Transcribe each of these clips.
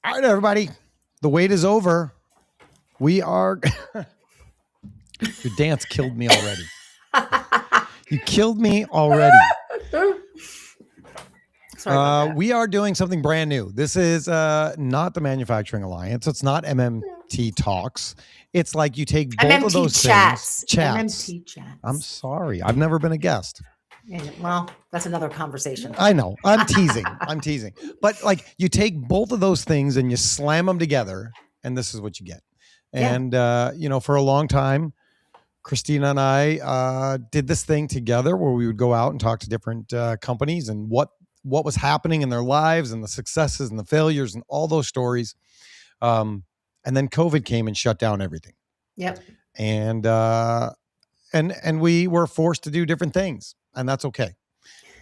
All right, everybody. The wait is over. We are. Your dance killed me already. You killed me already. Sorry we are doing something brand new. This is not the Manufacturing Alliance. It's not MMT Talks. It's like you take both MMT of those chats. things. MMT chats. I'm sorry. I've never been a guest. Yeah, well, that's another conversation. I know. I'm teasing. But like you take both of those things and you slam them together, and this is what you get. And, for a long time, Christina and I did this thing together where we would go out and talk to different companies and what was happening in their lives and the successes and the failures and all those stories. And then COVID came and shut down everything. Yep. And we were forced to do different things, and that's okay.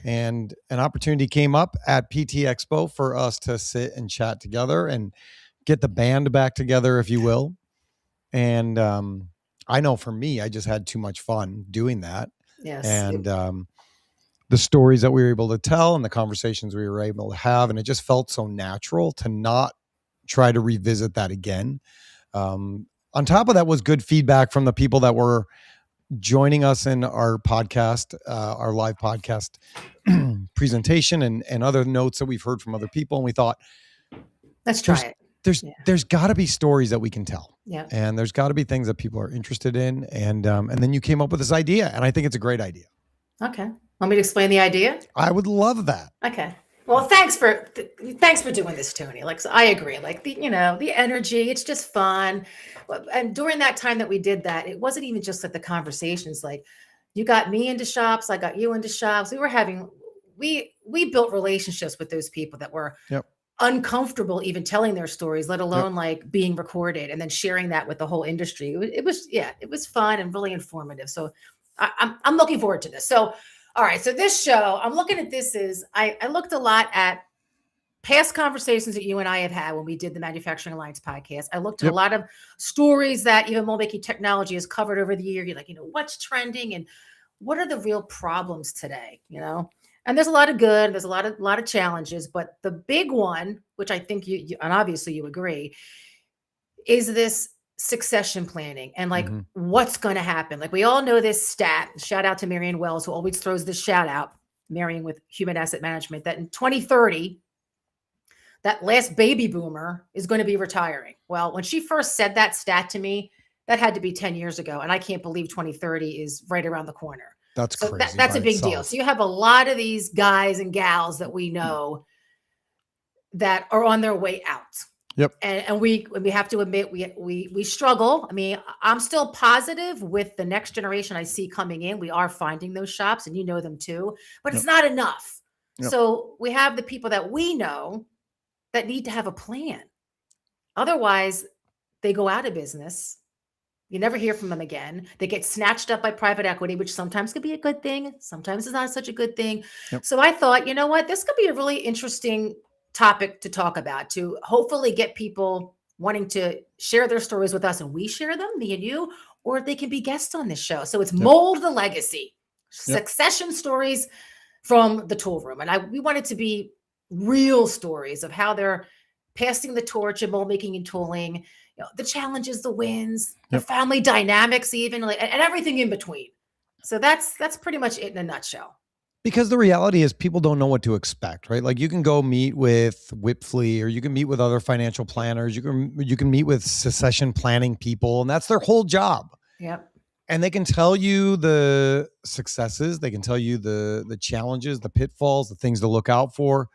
And an opportunity came up at PT Expo for us to sit and chat together and get the band back together, if you will. And I know for me, I just had too much fun doing that. Yes. And the stories that we were able to tell and the conversations we were able to have, and it just felt so natural to not try to revisit that again. On top of that was good feedback from the people that were joining us in our podcast, our live podcast presentation and other notes that we've heard from other people. And we thought, let's try it. There's got to be stories that we can tell. Yeah. And there's got to be things that people are interested in. And then you came up with this idea, and I think it's a great idea. Okay. Want me to explain the idea? I would love that. Okay. Well, thanks for doing this, Tony. Like, so I agree. Like the energy, it's just fun. And during that time that we did that, it wasn't even just like the conversations. Like, you got me into shops, I got you into shops. We built relationships with those people that were uncomfortable even telling their stories, let alone like being recorded and then sharing that with the whole industry. It was fun and really informative. So I'm looking forward to this. So. All right. So this show, I'm looking at this I looked a lot at past conversations that you and I have had when we did the Manufacturing Alliance podcast. I looked at a lot of stories that even MoldMaking Technology has covered over the year. You're like, what's trending and what are the real problems today? And there's a lot of good, there's a lot of challenges, but the big one, which I think you and obviously you agree, is this succession planning and like what's going to happen. Like we all know this stat, shout out to Marianne Wells, who always throws this shout out, Marianne with Human Asset Management, that in 2030, that last baby boomer is going to be retiring. Well, when she first said that stat to me, that had to be 10 years ago. And I can't believe 2030 is right around the corner. That's crazy. That's a big deal. So you have a lot of these guys and gals that we know that are on their way out. Yep. And we have to admit we struggle. I mean, I'm still positive with the next generation I see coming in. We are finding those shops, and you know them too, but it's not enough. Yep. So we have the people that we know that need to have a plan. Otherwise, they go out of business. You never hear from them again. They get snatched up by private equity, which sometimes could be a good thing. Sometimes it's not such a good thing. Yep. So I thought, this could be a really interesting topic to talk about, to hopefully get people wanting to share their stories with us and we share them, me and you, or they can be guests on this show. So it's Mold the Legacy, succession stories from the Toolroom. And we want it to be real stories of how they're passing the torch of mold making and tooling, the challenges, the wins, the family dynamics, even and everything in between. So that's pretty much it in a nutshell. Because the reality is people don't know what to expect, right? Like you can go meet with Whipflea, or you can meet with other financial planners. You can meet with succession planning people, and that's their whole job. Yep. And they can tell you the successes, they can tell you the challenges, the pitfalls, the things to look out for.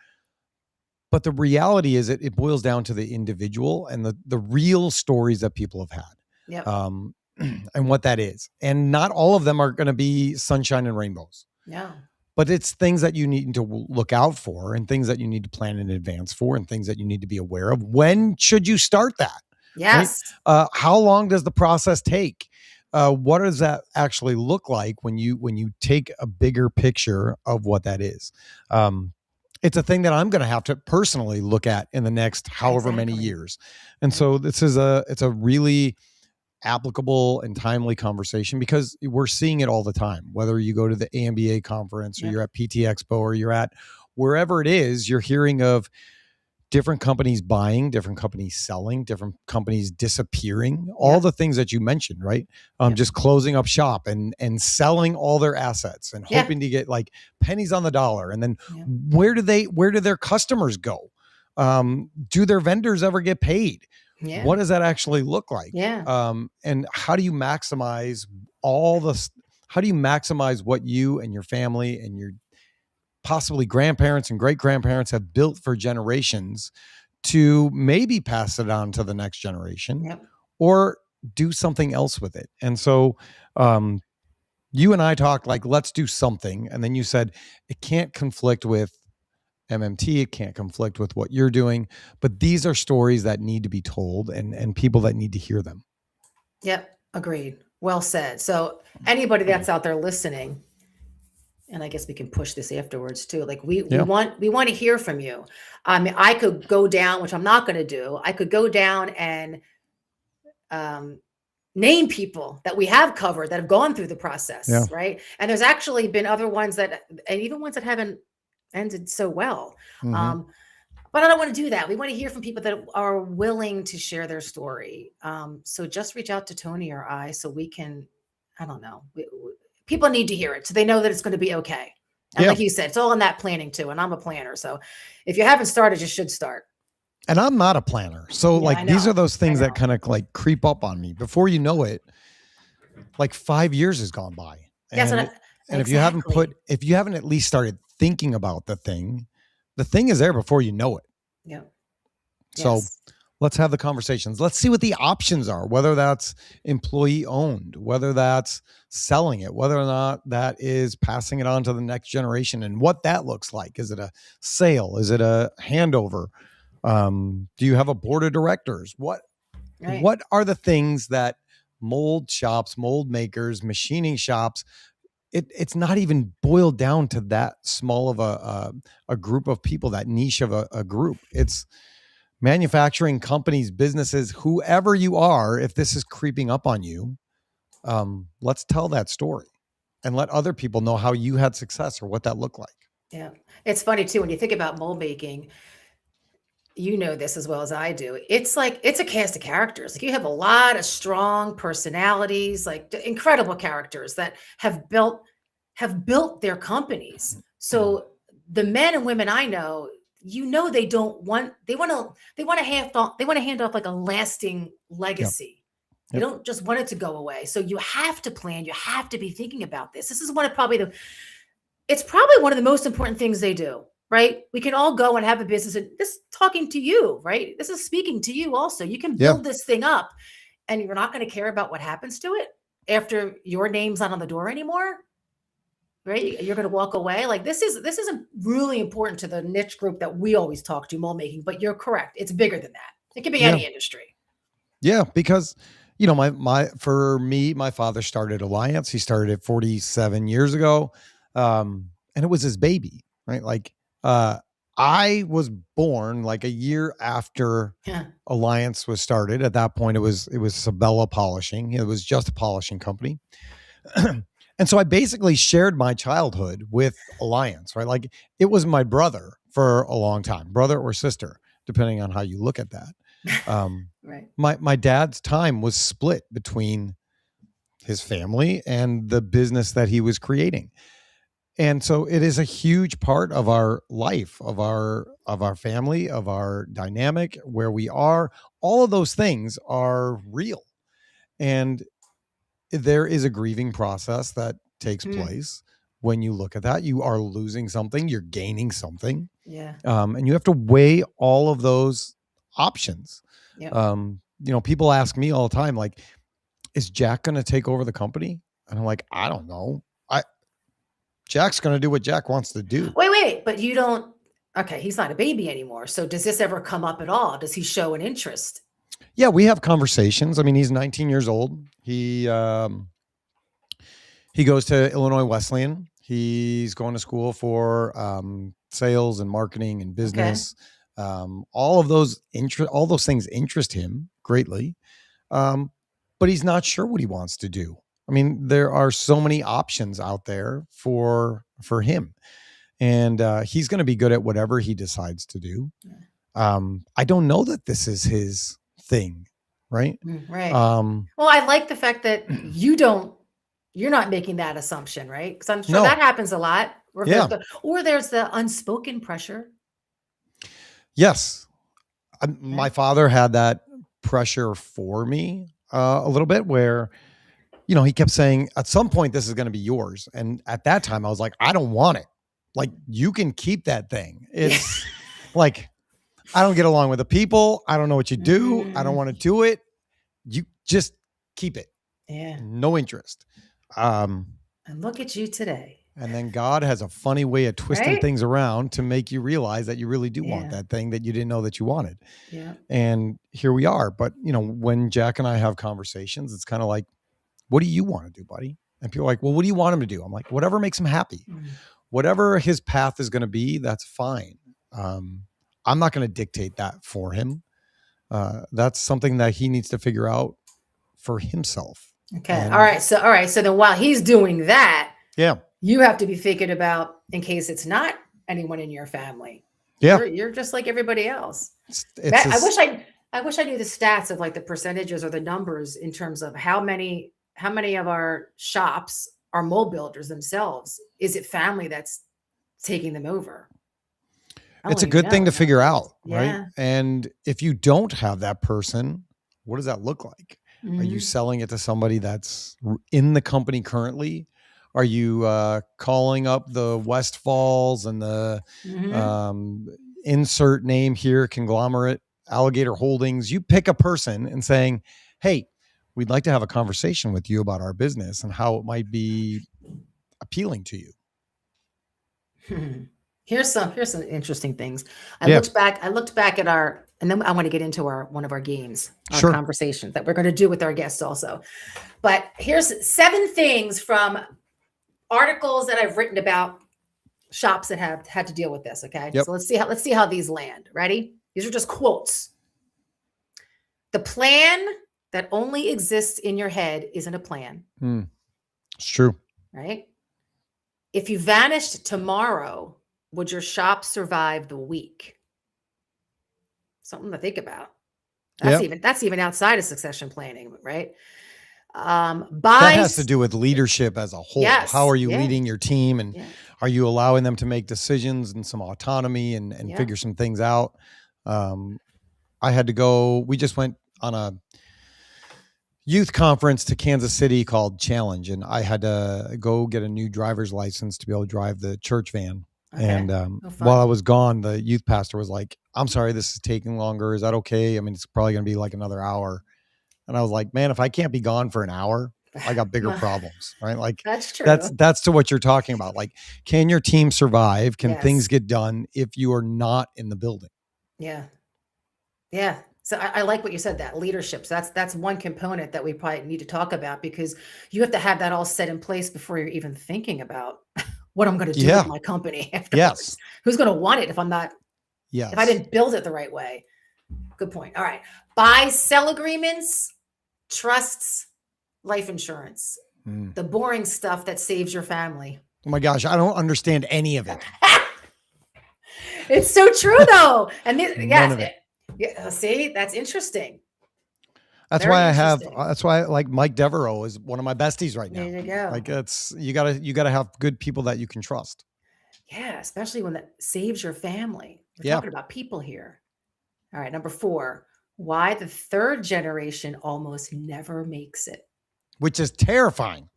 But the reality is it boils down to the individual and the real stories that people have had. Yep. And what that is. And not all of them are going to be sunshine and rainbows. Yeah. But it's things that you need to look out for and things that you need to plan in advance for and things that you need to be aware of. When should you start that? Yes. Right? How long does the process take? What does that actually look like when you take a bigger picture of what that is? It's a thing that I'm going to have to personally look at in the next however many years. And so it's a really applicable and timely conversation because we're seeing it all the time, whether you go to the AMBA conference or you're at PT Expo or you're at wherever it is, you're hearing of different companies buying, different companies selling, different companies disappearing, Yeah. all the things that you mentioned, right? Just closing up shop and selling all their assets and Yeah. hoping to get like pennies on the dollar. And then Yeah. where do their customers go? Do their vendors ever get paid? Yeah. What does that actually look like? Yeah. And how do you maximize how do you maximize what you and your family and your possibly grandparents and great grandparents have built for generations to maybe pass it on to the next generation Yep. or do something else with it? And so, you and I talked like, let's do something. And then you said it can't conflict with MMT. It can't conflict with what you're doing, but these are stories that need to be told and people that need to hear them. Yep. Agreed. Well said. So anybody that's out there listening, and I guess we can push this afterwards too. Like we want to hear from you. I mean, I could go down, which I'm not going to do. I could go down and name people that we have covered that have gone through the process, right? And there's actually been other ones that, and even ones that haven't ended so well. But I don't want to do that. We want to hear from people that are willing to share their story. So just reach out to Tony or I so we can, I don't know. People need to hear it so they know that it's going to be okay. And like you said, it's all in that planning too. And I'm a planner. So if you haven't started, you should start. And I'm not a planner. So like these are those things that kind of like creep up on me. Before you know it, like 5 years has gone by. And if you haven't at least started thinking about the thing is there before you know it. Yeah. So let's have the conversations. Let's see what the options are, whether that's employee owned, whether that's selling it, whether or not that is passing it on to the next generation and what that looks like. Is it a sale? Is it a handover? Do you have a board of directors? What are the things that mold shops, mold makers, machining shops, it's not even boiled down to that small of a group of people, that niche of a group. It's manufacturing companies, businesses, whoever you are. If this is creeping up on you, let's tell that story and let other people know how you had success or what that looked like. Yeah. It's funny too, when you think about mold making, you know this as well as I do. It's like, it's a cast of characters. Like you have a lot of strong personalities, like incredible characters that have built their companies. So the men and women I know, they want to hand off like a lasting legacy. You don't just want it to go away. So you have to plan, you have to be thinking about this. This is it's probably one of the most important things they do. Right? We can all go and have a business, and this talking to you, right? This is speaking to you also. You can build this thing up and you're not going to care about what happens to it after your name's not on the door anymore. Right? You're going to walk away. Like this isn't really important to the niche group that we always talk to, mold making, but you're correct. It's bigger than that. It could be any industry. Yeah. Because, for me, my father started Alliance. He started it 47 years ago. And it was his baby, right? Like, I was born like a year after Alliance was started. At that point, it was Sabella Polishing. It was just a polishing company. And so I basically shared my childhood with Alliance, right? Like it was my brother for a long time, brother or sister, depending on how you look at that. Right. My dad's time was split between his family and the business that he was creating. And so it is a huge part of our life, of our family, of our dynamic, where we are. All of those things are real. And there is a grieving process that takes place. When you look at that, you are losing something, you're gaining something. Yeah. And you have to weigh all of those options. Yeah. People ask me all the time, like, is Jack going to take over the company? And I'm like, I don't know. Jack's going to do what Jack wants to do. Wait, but you don't. Okay, he's not a baby anymore. So does this ever come up at all? Does he show an interest? Yeah, we have conversations. I mean, he's 19 years old. He goes to Illinois Wesleyan. He's going to school for sales and marketing and business. All of those things interest him greatly. But he's not sure what he wants to do. I mean, there are so many options out there for him, and he's going to be good at whatever he decides to do. I don't know that this is his thing. Right. Right. Um, Well, I like the fact that you're not making that assumption, right? Because I'm sure that no. happens a lot. Or Yeah. there's the unspoken pressure. Yes. My Right? father had that pressure for me a little bit where, he kept saying at some point, this is going to be yours. And at that time I was like, I don't want it. Like, you can keep that thing. Yeah. It's like, I don't get along with the people. I don't know what you do. I don't want to do it. You just keep it. Yeah. No interest. And look at you today. And then God has a funny way of twisting Right? things around to make you realize that you really do want Yeah. that thing that you didn't know that you wanted. Yeah. And here we are. But, when Jack and I have conversations, it's kind of like, what do you want to do, buddy? And people are like, well, what do you want him to do? I'm like, whatever makes him happy. Whatever his path is going to be, that's fine. I'm not going to dictate that for him. That's something that he needs to figure out for himself. Okay. And, all right. So then while he's doing that, yeah, you have to be thinking about, in case it's not anyone in your family. Yeah. You're just like everybody else. It's I wish I knew the stats of like the percentages or the numbers in terms of how many of our shops are mold builders themselves. Is it family that's taking them over? It's a good thing to figure out, right? Yeah. And if you don't have that person, what does that look like? Are you selling it to somebody that's in the company currently? Are you calling up the Westfalls and the insert name here, conglomerate, Alligator Holdings? You pick a person and saying, hey, we'd like to have a conversation with you about our business and how it might be appealing to you. Here's some interesting things. I looked back at our, and then I want to get into one of our games, our conversation that we're going to do with our guests also. But here's 7 things from articles that I've written about shops that have had to deal with this. Okay. Yep. So let's see how these land. Ready? These are just quotes. The plan that only exists in your head isn't a plan. It's true. Right? If you vanished tomorrow, would your shop survive the week? Something to think about. That's even outside of succession planning, right? That has to do with leadership as a whole. Yes, How are you leading your team, and are you allowing them to make decisions and some autonomy and figure some things out? I had to go. We just went on a youth conference to Kansas City called Challenge, and I had to go get a new driver's license to be able to drive the church van. Okay. And while I was gone, the youth pastor was like, I'm sorry, this is taking longer. Is that okay? I mean, it's probably going to be like another hour. And I was like, man, if I can't be gone for an hour, I got bigger problems, right? Like that's true. That's to what you're talking about. Like, can your team survive? Can things get done if you are not in the building? Yeah. Yeah. So I like what you said, that leadership. So that's one component that we probably need to talk about, because you have to have that all set in place before you're even thinking about what I'm going to do with my company afterwards. Yes. Who's going to want it if I'm not, if I didn't build it the right way? Good point. All right. Buy-sell agreements, trusts, life insurance, the boring stuff that saves your family. Oh my gosh. I don't understand any of it. It's so true though. And None of it. Yeah, see, that's interesting. That's why that's why like Mike Devereaux is one of my besties right now. There you go. Like you gotta have good people that you can trust. Yeah, especially when that saves your family. We're talking about people here. All right, number 4, why the 3rd generation almost never makes it. Which is terrifying.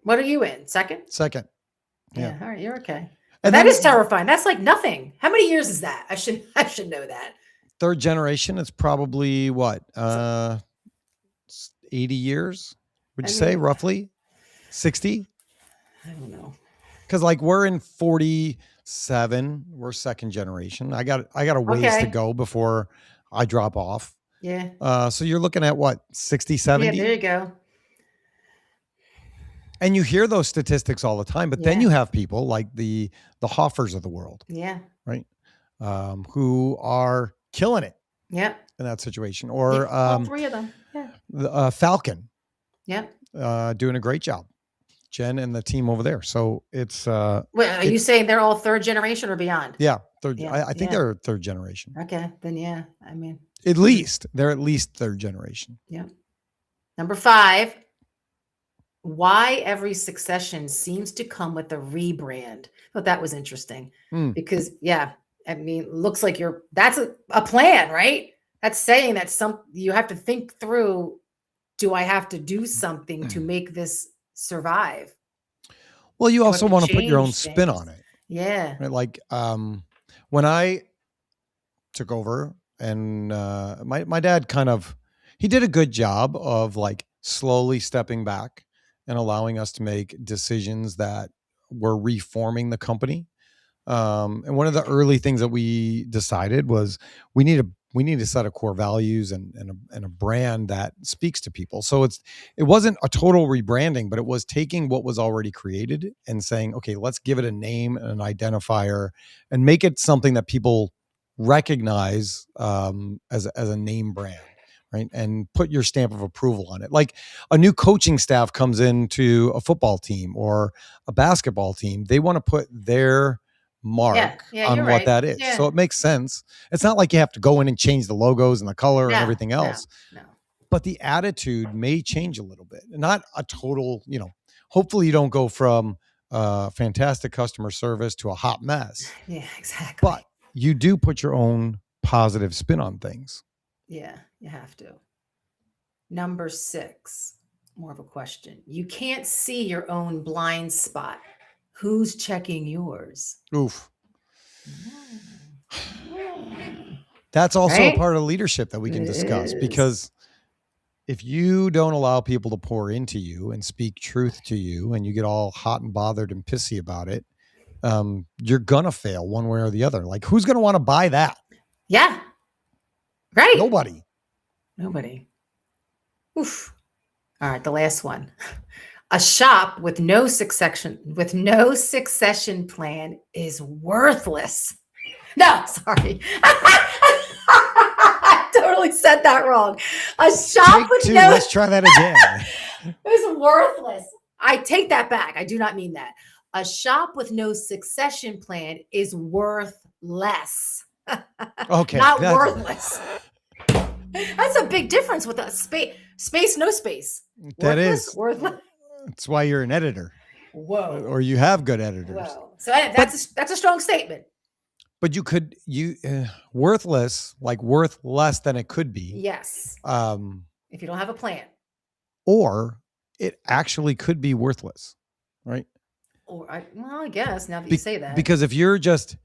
What are you in? Second? Second. Yeah. All right, you're okay. And that is terrifying. That's like nothing. How many years is that? I should know that. 3rd generation is probably what? 80 years? Would you say roughly? 60? I don't know. Cuz like we're in 47, we're 2nd generation. I got a ways to go before I drop off. Yeah. So you're looking at what? 60, 70? Yeah, there you go. And you hear those statistics all the time, but then you have people like the Hoffers of the world. Yeah. Right. Who are killing it. Yeah. In that situation. Or all 3 of them. Yeah. Falcon. Yeah. Doing a great job. Jen and the team over there. So it's Well, are you saying they're all third generation or beyond? yeah, third. Yeah, I think they're third generation. Okay, then yeah. I mean, At least they're at least third generation. yeah. Number 5. Why every succession seems to come with a rebrand. I thought that was interesting because I mean, looks like that's a plan, right? That's saying that you have to think through, do I have to do something to make this survive? Well, you Do I also have to want to put your own change spin things? on it. Yeah. Right? Like when I took over and my dad he did a good job of like slowly stepping back and allowing us to make decisions that were reforming the company. And one of the early things that we decided was we need a set of core values and a brand that speaks to people. So it wasn't a total rebranding, but it was taking what was already created and saying, okay, let's give it a name and an identifier and make it something that people recognize as a name brand. Right. And put your stamp of approval on it. Like a new coaching staff comes into a football team or a basketball team. They want to put their mark on you're what right. that is. Yeah. So it makes sense. It's not like you have to go in and change the logos and the color and everything No, else. no. But the attitude may change a little bit. Not a total, hopefully you don't go from fantastic customer service to a hot mess. Yeah, exactly. But you do put your own positive spin on things. Yeah, you have to. Number 6, more of a question. You can't see your own blind spot. Who's checking yours? Oof. That's also Right? a part of leadership that we can discuss, because if you don't allow people to pour into you and speak truth to you and you get all hot and bothered and pissy about it, you're going to fail one way or the other. Like, who's going to want to buy that? Yeah. Right. Nobody. Oof. All right, the last one. A shop with no succession plan is worthless. No, sorry. I totally said that wrong. A shop with no Let's try that again. is worthless. I take that back. I do not mean that. A shop with no succession plan is worthless. Okay. Not worthless. That's a big difference with a space, no space. That Worthless, is. worthless. That's why you're an editor. Whoa. Or you have good editors. Whoa. So that's a strong statement. But worthless, like worth less than it could be. Yes. If you don't have a plan. Or it actually could be worthless, right? I guess now that you say that. Because if you're just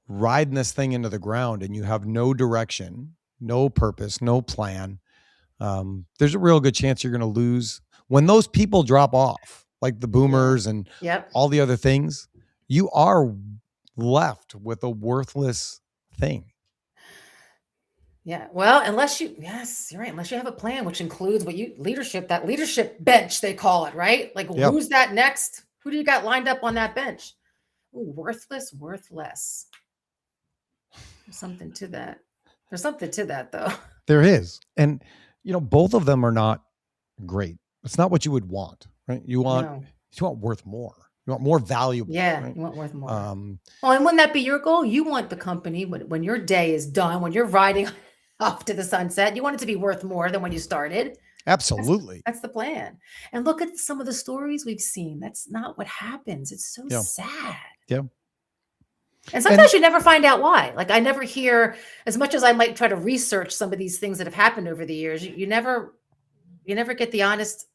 riding this thing into the ground and you have no direction, no purpose, no plan, there's a real good chance you're going to lose. When those people drop off, like the boomers and all the other things, you are left with a worthless thing. Yeah. Well, yes, you're right. Unless you have a plan, which includes that leadership bench, they call it, right? Like, who's that next? Who do you got lined up on that bench? Ooh, worthless. There's something to that. There's something to that, though. There is. And, both of them are not great. It's not what you would want, right? You want worth more. You want more valuable. Yeah, right? You want worth more. And wouldn't that be your goal? You want the company, when your day is done, when you're riding off to the sunset, you want it to be worth more than when you started. Absolutely. That's the plan. And look at some of the stories we've seen. That's not what happens. It's so sad. Yeah. And sometimes you never find out why. Like, I never hear, as much as I might try to research some of these things that have happened over the years, you never get the honest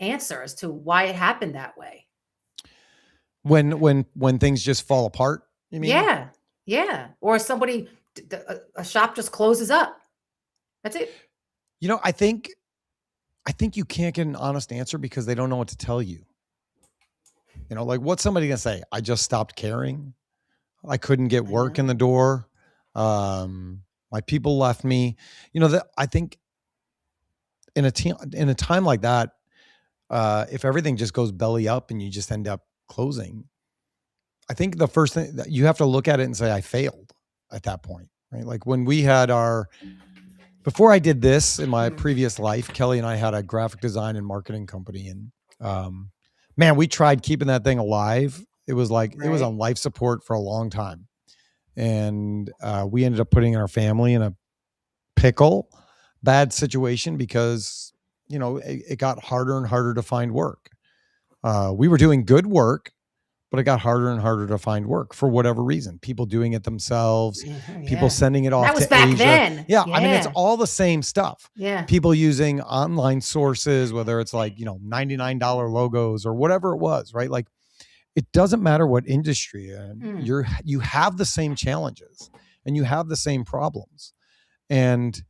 answer as to why it happened that way. When things just fall apart, you mean? Yeah. Or a shop just closes up. That's it. I think you can't get an honest answer because they don't know what to tell you. Like, what's somebody gonna say? I just stopped caring. I couldn't get work in the door. My people left me. I think in a time like that, if everything just goes belly up and you just end up closing, I think the first thing that you have to look at it and say, I failed at that point, right? Like when we had before I did this in my previous life, Kelly and I had a graphic design and marketing company. And man, we tried keeping that thing alive. It was like, it was Right. on life support for a long time. And we ended up putting our family in a pickle, bad situation because, it got harder and harder to find work. We were doing good work, but it got harder and harder to find work for whatever reason. People doing it themselves, people Yeah. sending it off That was to back Asia. then. Yeah. I mean, it's Yeah. all the same stuff. Yeah. People using online sources, whether it's like, $99 logos or whatever it was, right? Like, it doesn't matter what industry Mm. you have the same challenges and you have the same problems. And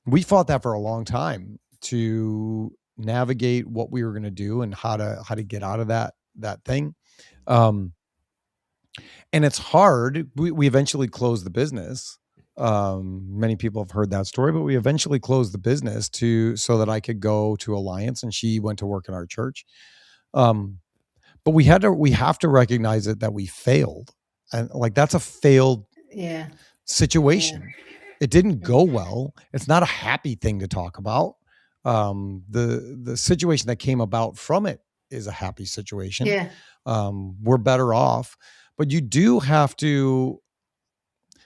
we fought that for a long time to navigate what we were going to do and how to get out of that thing. Um, and it's hard. We eventually closed the business. Many people have heard that story, but we eventually closed the business so that I could go to Alliance and she went to work in our church. But we have to recognize it that we failed. And like, that's a failed Yeah. situation. It didn't go well. It's not a happy thing to talk about. The situation that came about from it is a happy situation. Yeah. We're better off, but you do have to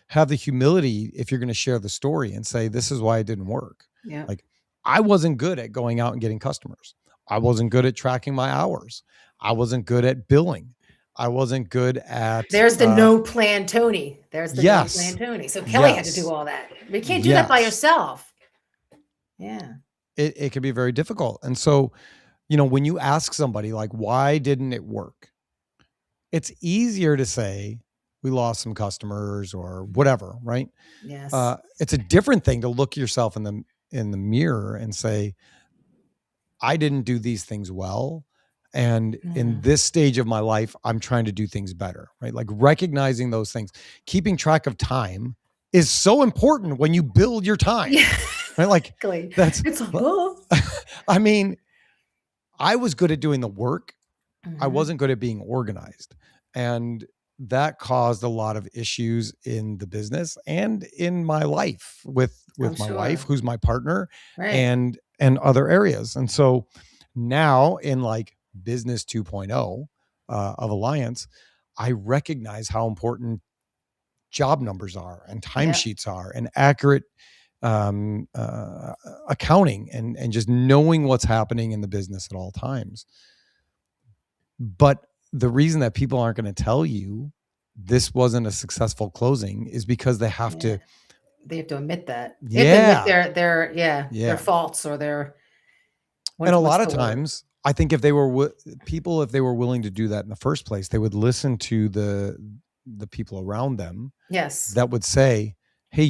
have the humility if you're going to share the story and say, this is why it didn't work. Yeah. Like, I wasn't good at going out and getting customers. I wasn't good at tracking my hours. I wasn't good at billing. I wasn't good at. There's the no plan Tony. There's the no plan Yes. Tony. So Kelly had to do Yes. all that. But you can't do that by Yes. yourself. Yeah. It can be very difficult. And so, when you ask somebody like, why didn't it work? It's easier to say we lost some customers or whatever, right? Yes. It's a different thing to look yourself in the mirror and say, I didn't do these things well. And in this stage of my life, I'm trying to do things better, right? Like, recognizing those things, keeping track of time is so important when you build your time, Yeah. right? Like, It's like, I mean, I was good at doing the work. I Mhm. wasn't good at being organized. And that caused a lot of issues in the business and in my life with I'm my wife, sure. who's my partner, Right. and other areas. And so now in like business 2.0 of Alliance, I recognize how important job numbers are and timesheets are and accurate accounting and just knowing what's happening in the business at all times. But the reason that people aren't going to tell you this wasn't a successful closing is because they have to admit that. They have Yeah. to admit their Yeah. faults or their And a lot of times, I think if they were people, if they were willing to do that in the first place, they would listen to the people around them Yes. that would say, hey,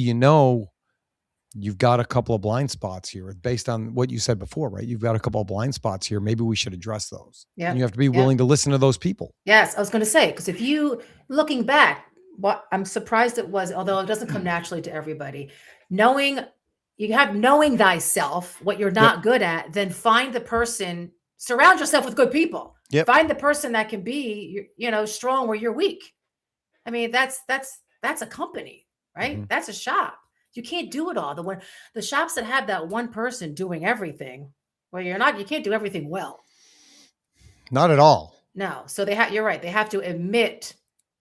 you've got a couple of blind spots here based on what you said before, right? You've got a couple of blind spots here. Maybe we should address those. Yeah. And you have to be willing to listen to those people. Yes. I was going to say, because if you, looking back, what I'm surprised it was, although it doesn't come naturally to everybody, knowing thyself, what you're not good at, then find the person, surround yourself with good people. Yep. Find the person that can be, strong where you're weak. I mean, that's a company, right? Mm-hmm. That's a shop. You can't do it all. The shops that have that one person doing everything, well, you can't do everything well. Not at all. No. So you're right. They have to admit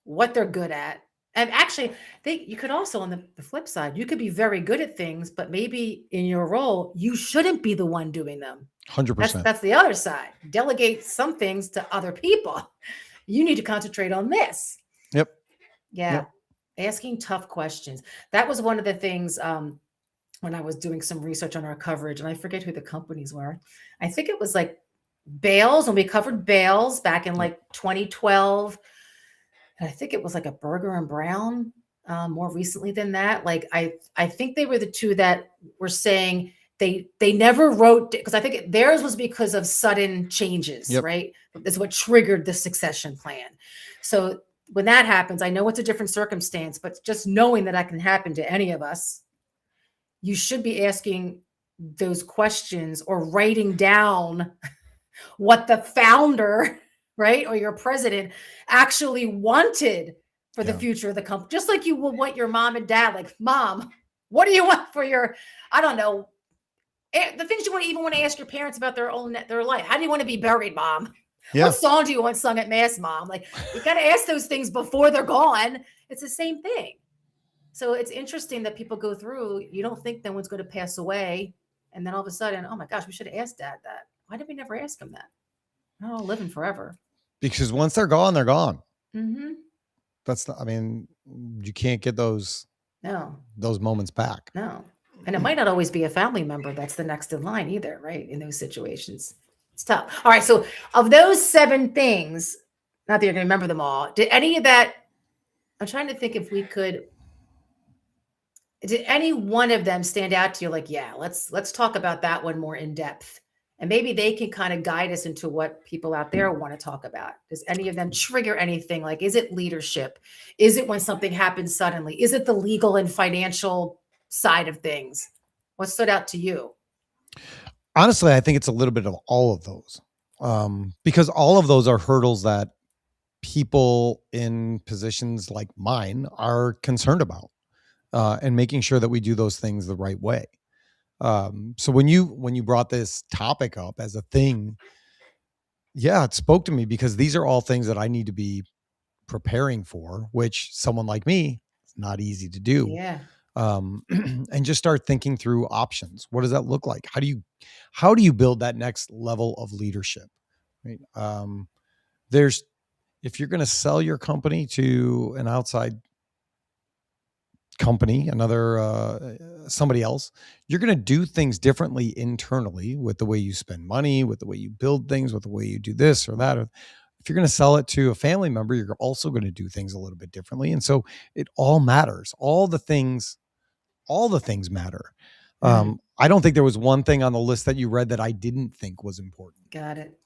what they're good at. And actually, you could also, on the flip side, you could be very good at things, but maybe in your role, you shouldn't be the one doing them. 100%. That's the other side. Delegate some things to other people. You need to concentrate on this. Yep. Yeah. Yep. Asking tough questions. That was one of the things when I was doing some research on our coverage, and I forget who the companies were. I think it was like Bales, when we covered Bales back in like 2012. And I think it was like a Burger and Brown more recently than that. Like I think they were the two that were saying they never wrote, because I think theirs was because of sudden changes, right? That's what triggered the succession plan. So when that happens, I know it's a different circumstance, but just knowing that can happen to any of us, you should be asking those questions or writing down what the founder, right, or your president actually wanted for the future of the company. Just like you would want your mom and dad, like, Mom, what do you want for your, I don't know, The things you even want to ask your parents about their life. How do you want to be buried, Mom? Yeah. What song do you want sung at mass, Mom? Like, you got to ask those things before they're gone. It's the same thing. So it's interesting that people go through, you don't think no one's going to pass away. And then all of a sudden, oh my gosh, we should have asked Dad that. Why did we never ask him that? They're all living forever. Because once they're gone, they're gone. Mm-hmm. I mean, you can't get those moments back. No. And it might not always be a family member that's the next in line either, right? In those situations. It's tough. All right. So of those 7 things, not that you're going to remember them all, did any of that, I'm trying to think if we could, did any one of them stand out to you? Like, yeah, let's talk about that one more in depth. And maybe they can kind of guide us into what people out there want to talk about. Does any of them trigger anything? Like, is it leadership? Is it when something happens suddenly? Is it the legal and financial side of things? What stood out to you? Honestly, I think it's a little bit of all of those, because all of those are hurdles that people in positions like mine are concerned about, and making sure that we do those things the right way. So when you brought this topic up as a thing, yeah, it spoke to me because these are all things that I need to be preparing for, which someone like me, it's not easy to do. Yeah. And just start thinking through options. What does that look like? How do you build that next level of leadership? Right. If you're going to sell your company to an outside company, somebody else, you're going to do things differently internally with the way you spend money, with the way you build things, with the way you do this or that. If you're going to sell it to a family member, you're also going to do things a little bit differently. And so it all matters. All the things matter. I don't think there was one thing on the list that you read that I didn't think was important. Got it.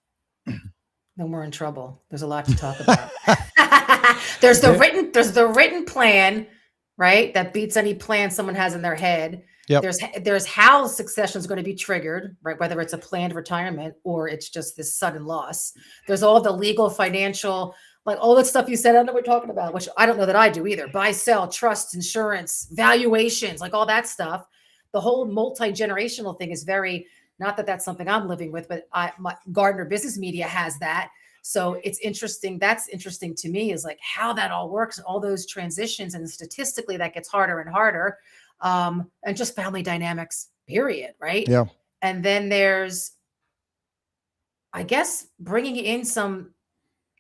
Then we're in trouble. There's a lot to talk about. There's the written plan, right? That beats any plan someone has in their head. Yep. There's how succession is going to be triggered, right? Whether it's a planned retirement or it's just this sudden loss. There's all the legal, financial, like all that stuff you said, I don't know what we're talking about, which I don't know that I do either. Buy, sell, trust, insurance, valuations, like all that stuff. The whole multi-generational thing is very, not that that's something I'm living with, but my Gardner Business Media has that. So it's interesting. That's interesting to me, is like how that all works, all those transitions, and statistically that gets harder and harder. And just family dynamics, period. Right. Yeah. And then there's, I guess, bringing in some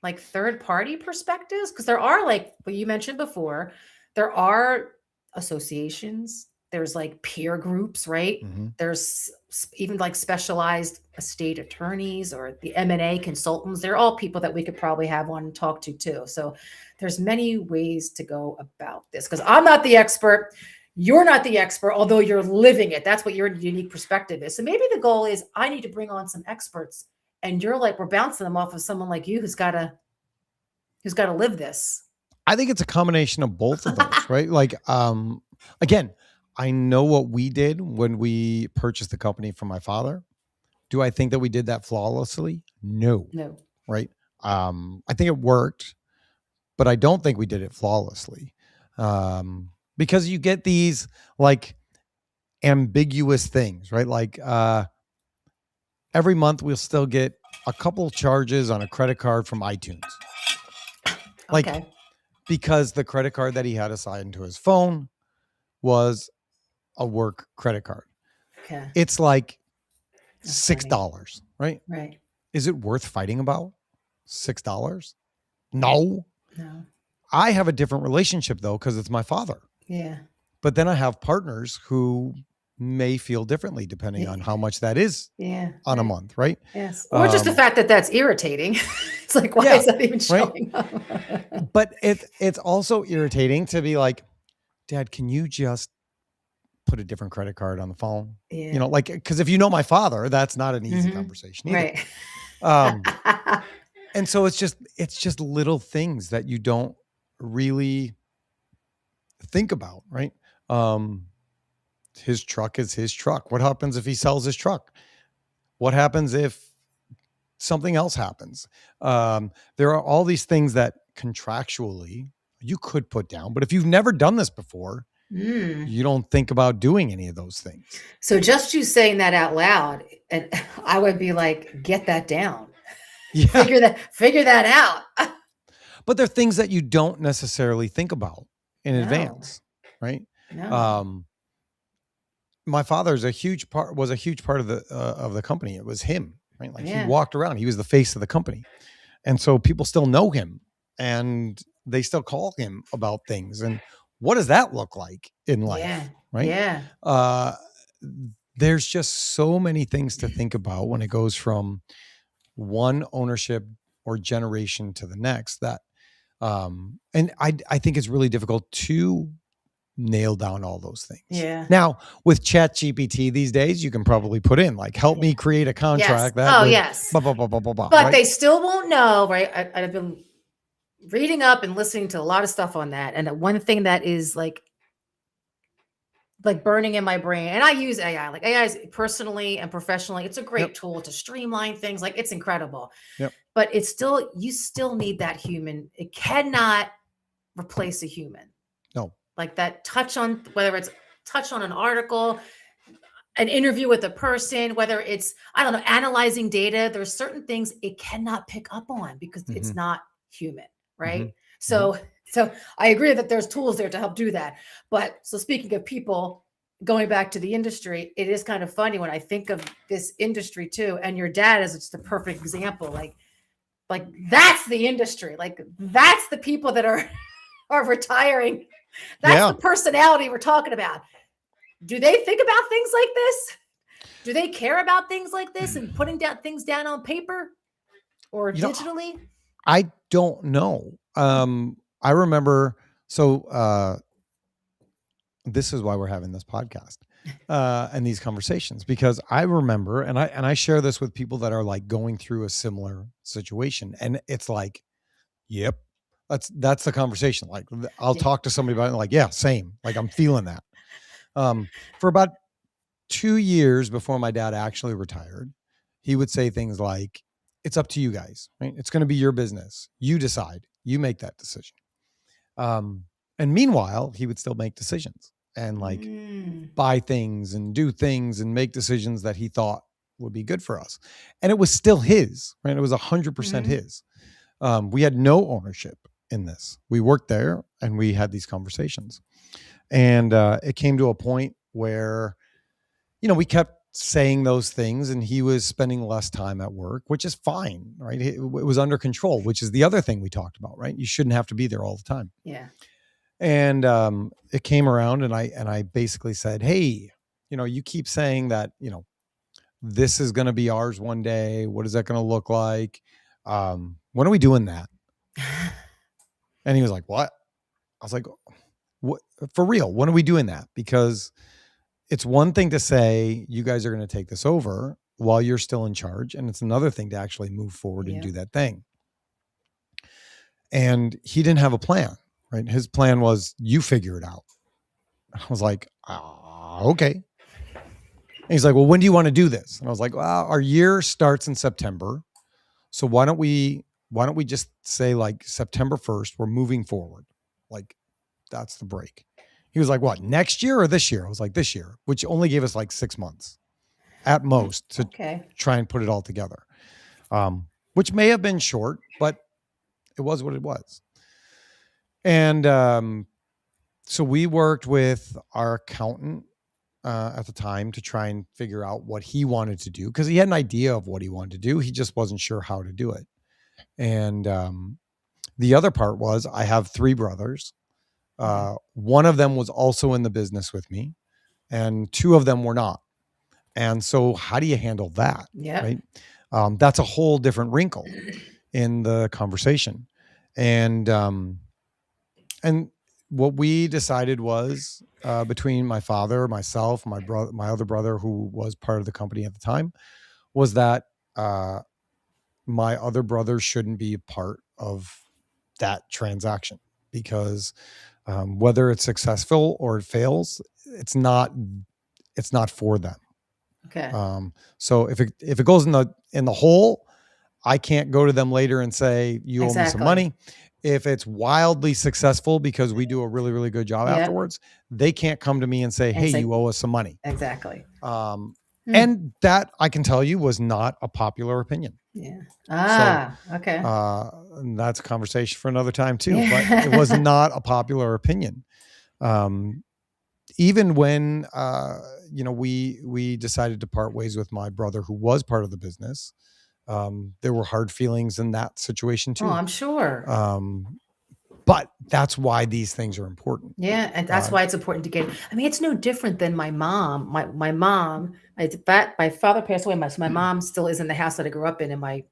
like third party perspectives, because there are, like what you mentioned before, there are associations, there's like peer groups, right? Mm-hmm. There's even like specialized estate attorneys or the M&A consultants. They're all people that we could probably have one talk to too. So there's many ways to go about this, because I'm not the expert. You're not the expert, although you're living it. That's what your unique perspective is. So maybe the goal is I need to bring on some experts, and you're like, we're bouncing them off of someone like you who's got to live this. I think it's a combination of both of those, right? Like, again, I know what we did when we purchased the company from my father. Do I think that we did that flawlessly? No. Right. I think it worked, but I don't think we did it flawlessly. Because you get these like ambiguous things, right? Like, every month we'll still get a couple charges on a credit card from iTunes. Like, okay, because the credit card that he had assigned to his phone was a work credit card. Okay. It's like $6, right? Right. Is it worth fighting about? $6? No. I have a different relationship though, because it's my father. Yeah. But then I have partners who may feel differently depending on how much that is on a month, right? Yes. Or just the fact that that's irritating. It's like, why is that even showing up? But it's also irritating to be like, Dad, can you just put a different credit card on the phone? Yeah. You know, like, because if you know my father, that's not an easy conversation either. Right. And so it's just little things that you don't really think about, right? His truck is his truck. What happens if he sells his truck? What happens if something else happens? There are all these things that contractually you could put down, but if you've never done this before, You don't think about doing any of those things. So just you saying that out loud, and I would be like, get that down. Yeah. Figure that out. But they're things that you don't necessarily think about in No. advance, right? No. My father was a huge part of the company. It was him, right? Like he walked around, he was the face of the company. And so people still know him and they still call him about things. And what does that look like in life? Right? Yeah. There's just so many things to think about when it goes from one ownership or generation to the next that, and I think it's really difficult to nail down all those things. Yeah. Now with ChatGPT these days, you can probably put in like, help me create a contract. Yes. Blah, blah, blah, blah, blah, blah, but right? they still won't know, right? I've been reading up and listening to a lot of stuff on that. And one thing that is like burning in my brain, and I use AI, like AI is personally and professionally, it's a great tool to streamline things. Like it's incredible, but it's still, you still need that human. It cannot replace a human. No. Like that touch on, whether it's touch on an article, an interview with a person, whether it's, I don't know, analyzing data, there's certain things it cannot pick up on because it's not human, right? So I agree that there's tools there to help do that. But so speaking of people, going back to the industry, it is kind of funny when I think of this industry too, and your dad is just the perfect example. Like that's the industry. Like that's the people that are retiring. That's the personality we're talking about. Do they think about things like this? Do they care about things like this and putting things down on paper or digitally? I don't know. I remember, this is why we're having this podcast and these conversations, because I remember, and I share this with people that are like going through a similar situation, and it's like, yep, that's the conversation. Like I'll talk to somebody about it, like, yeah, same. Like I'm feeling that. For about 2 years before my dad actually retired, he would say things like, it's up to you guys, right? It's going to be your business. You decide, you make that decision. And meanwhile, he would still make decisions and like buy things and do things and make decisions that he thought would be good for us. And it was still his, right? It was 100% his. We had no ownership in this. We worked there and we had these conversations. And it came to a point where, we kept saying those things and he was spending less time at work, which is fine, right? It was under control, which is the other thing we talked about, right? You shouldn't have to be there all the time. Yeah. And it came around and I basically said, hey, you keep saying that, this is going to be ours one day. What is that going to look like? When are we doing that? And he was like, what? I was like, what, for real? When are we doing that? Because it's one thing to say, you guys are going to take this over while you're still in charge. And it's another thing to actually move forward and do that thing. And he didn't have a plan, right? His plan was, you figure it out. I was like, okay. And he's like, well, when do you want to do this? And I was like, well, our year starts in September. So why don't we just say like September 1st, we're moving forward. Like that's the break. He was like, what, next year or this year? I was like, this year, which only gave us like 6 months at most to try and put it all together. Which may have been short, but it was what it was. And so we worked with our accountant at the time to try and figure out what he wanted to do, because he had an idea of what he wanted to do. He just wasn't sure how to do it. And the other part was, I have 3 brothers. One of them was also in the business with me and 2 of them were not. And so how do you handle that? Right. That's a whole different wrinkle in the conversation. And what we decided was, between my father, myself, my other brother, who was part of the company at the time, was that, my other brother shouldn't be a part of that transaction, because whether it's successful or it fails, it's not for them. Okay. So if it goes in the hole, I can't go to them later and say, you owe me some money. If it's wildly successful because we do a really, really good job afterwards, they can't come to me and say, hey, you owe us some money. Exactly. And that, I can tell you, was not a popular opinion. Yeah. Okay. And that's a conversation for another time too, but it was not a popular opinion. Even when, we decided to part ways with my brother, who was part of the business, there were hard feelings in that situation too. Oh, I'm sure. But that's why these things are important. Yeah. And that's why it's important to get, I mean, it's no different than my mom. My mom, my father passed away. My mom still is in the house that I grew up in. And my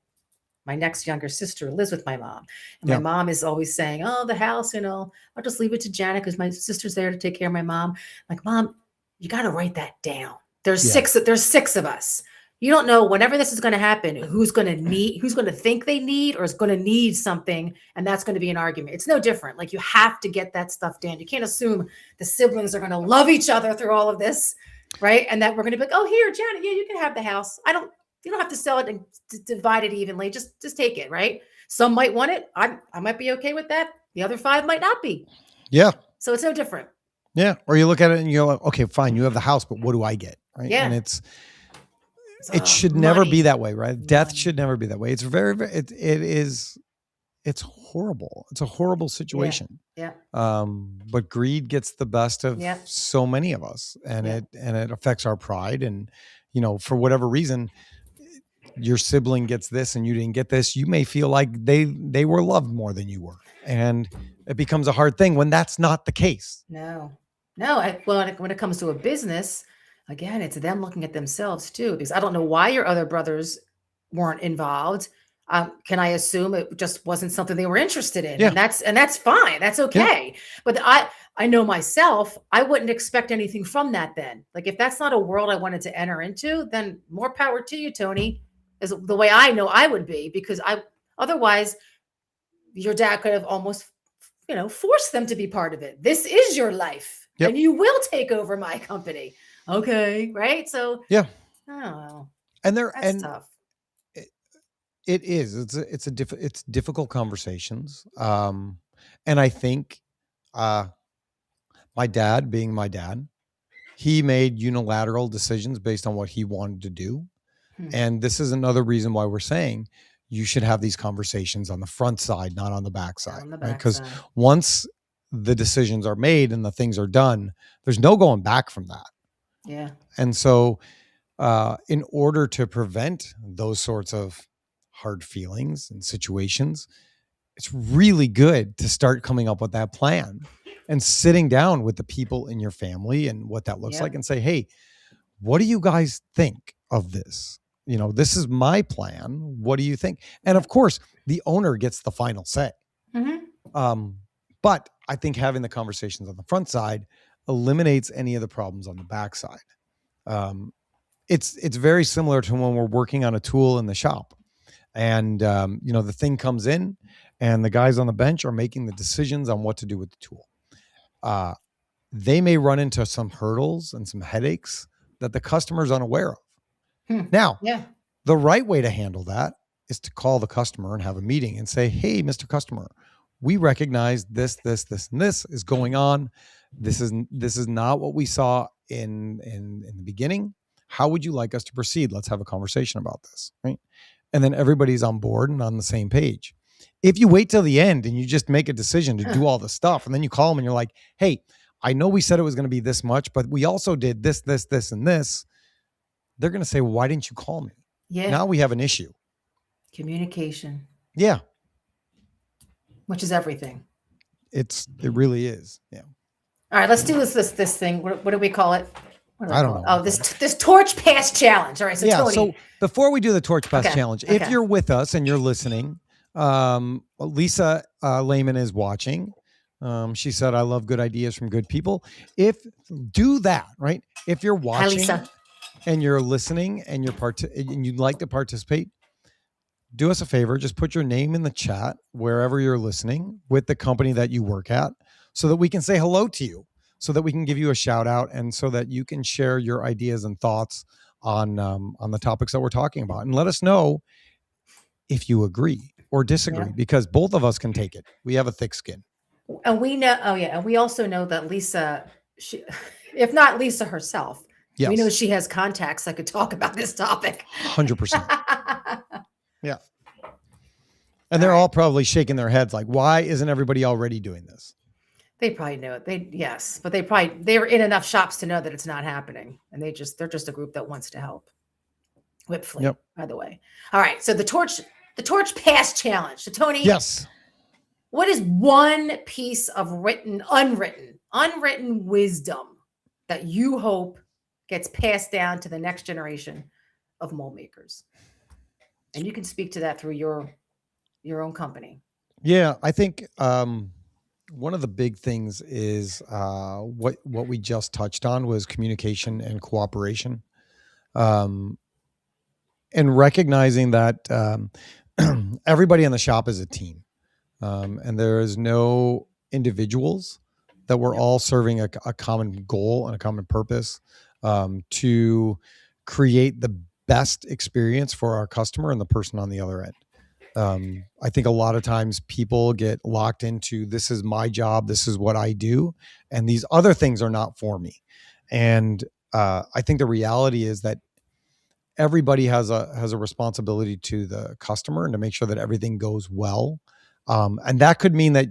next younger sister lives with my mom. And my mom is always saying, oh, the house, I'll just leave it to Janet because my sister's there to take care of my mom. I'm like, Mom, you got to write that down. There's six of us. You don't know whenever this is going to happen, who's going to think they need or is going to need something. And that's going to be an argument. It's no different. Like, you have to get that stuff down. You can't assume the siblings are going to love each other through all of this. Right. And that we're going to be like, oh, here, Janet, you can have the house. You don't have to sell it and divide it evenly. Just take it. Right. Some might want it. I might be okay with that. The other 5 might not be. Yeah. So it's no different. Yeah. Or you look at it and you're like, okay, fine. You have the house, but what do I get? Right. Yeah. And it should never be that way, right? Death should never be that way. It's very, very, it's horrible. It's a horrible situation. Yeah. But greed gets the best of so many of us, and it affects our pride. And, for whatever reason, your sibling gets this and you didn't get this, you may feel like they were loved more than you were. And it becomes a hard thing when that's not the case. No. When it comes to a business, again, it's them looking at themselves too, because I don't know why your other brothers weren't involved. Can I assume it just wasn't something they were interested in? Yeah. And that's fine. That's okay. Yeah. But I know myself, I wouldn't expect anything from that then. Like, if that's not a world I wanted to enter into, then more power to you, Tony, is the way I know I would be, because otherwise your dad could have almost, forced them to be part of it. This is your life and you will take over my company. Okay. Right. So yeah. I don't know. And that's tough. It is. It's difficult conversations. And I think my dad, being my dad, he made unilateral decisions based on what he wanted to do. And this is another reason why we're saying you should have these conversations on the front side, not on the back side. Right? Because once the decisions are made and the things are done, there's no going back from that. Yeah. And so in order to prevent those sorts of hard feelings and situations, it's really good to start coming up with that plan and sitting down with the people in your family and what that looks like and say, hey, what do you guys think of this? This is my plan. What do you think? And of course, the owner gets the final say. Mm-hmm. But I think having the conversations on the front side eliminates any of the problems on the back side. It's very similar to when we're working on a tool in the shop. And, the thing comes in and the guys on the bench are making the decisions on what to do with the tool. They may run into some hurdles and some headaches that the customer's unaware of. Now, the right way to handle that is to call the customer and have a meeting and say, hey, Mr. Customer, we recognize this, and this is going on. This is not what we saw in the beginning. How would you like us to proceed? Let's have a conversation about this, right? And then everybody's on board and on the same page. If you wait till the end and you just make a decision to do all the stuff, and then you call them and you're like, hey, I know we said it was going to be this much, but we also did this, and this. They're going to say, why didn't you call me? Yeah. Now we have an issue. Communication. Yeah. Which is everything. It really is. Yeah. All right, let's do this thing. What do we call it? I don't know. Oh, this torch pass challenge. All right. So Tony. So before we do the torch pass challenge, if you're with us and you're listening, Lisa Lehman is watching. She said, I love good ideas from good people. Do that, right? If you're watching. Hi, Lisa. And you're listening and and you'd like to participate, do us a favor. Just put your name in the chat wherever you're listening with the company that you work at so that we can say hello to you, so that we can give you a shout out, and so that you can share your ideas and thoughts on the topics that we're talking about, and let us know if you agree. or disagree because both of us can take it. We have a thick skin. And we know, and we also know that Lisa, if not Lisa herself, we know she has contacts that could talk about this topic. 100%. Yeah. And they're all probably shaking their heads like, why isn't everybody already doing this? They probably know it. But they're in enough shops to know that it's not happening. And they're just a group that wants to help. Whipfleet, by the way. All right. So the torch pass challenge. So Tony. Yes. What is one piece of unwritten wisdom that you hope gets passed down to the next generation of mold makers? And you can speak to that through your own company. Yeah, I think one of the big things is what we just touched on was communication and cooperation, and recognizing that everybody in the shop is a team, and there is no individuals, that we're all serving a common goal and a common purpose to create the best experience for our customer and the person on the other end. I think a lot of times people get locked into, this is my job, this is what I do, and these other things are not for me. And I think the reality is that everybody has a responsibility to the customer and to make sure that everything goes well. And that could mean that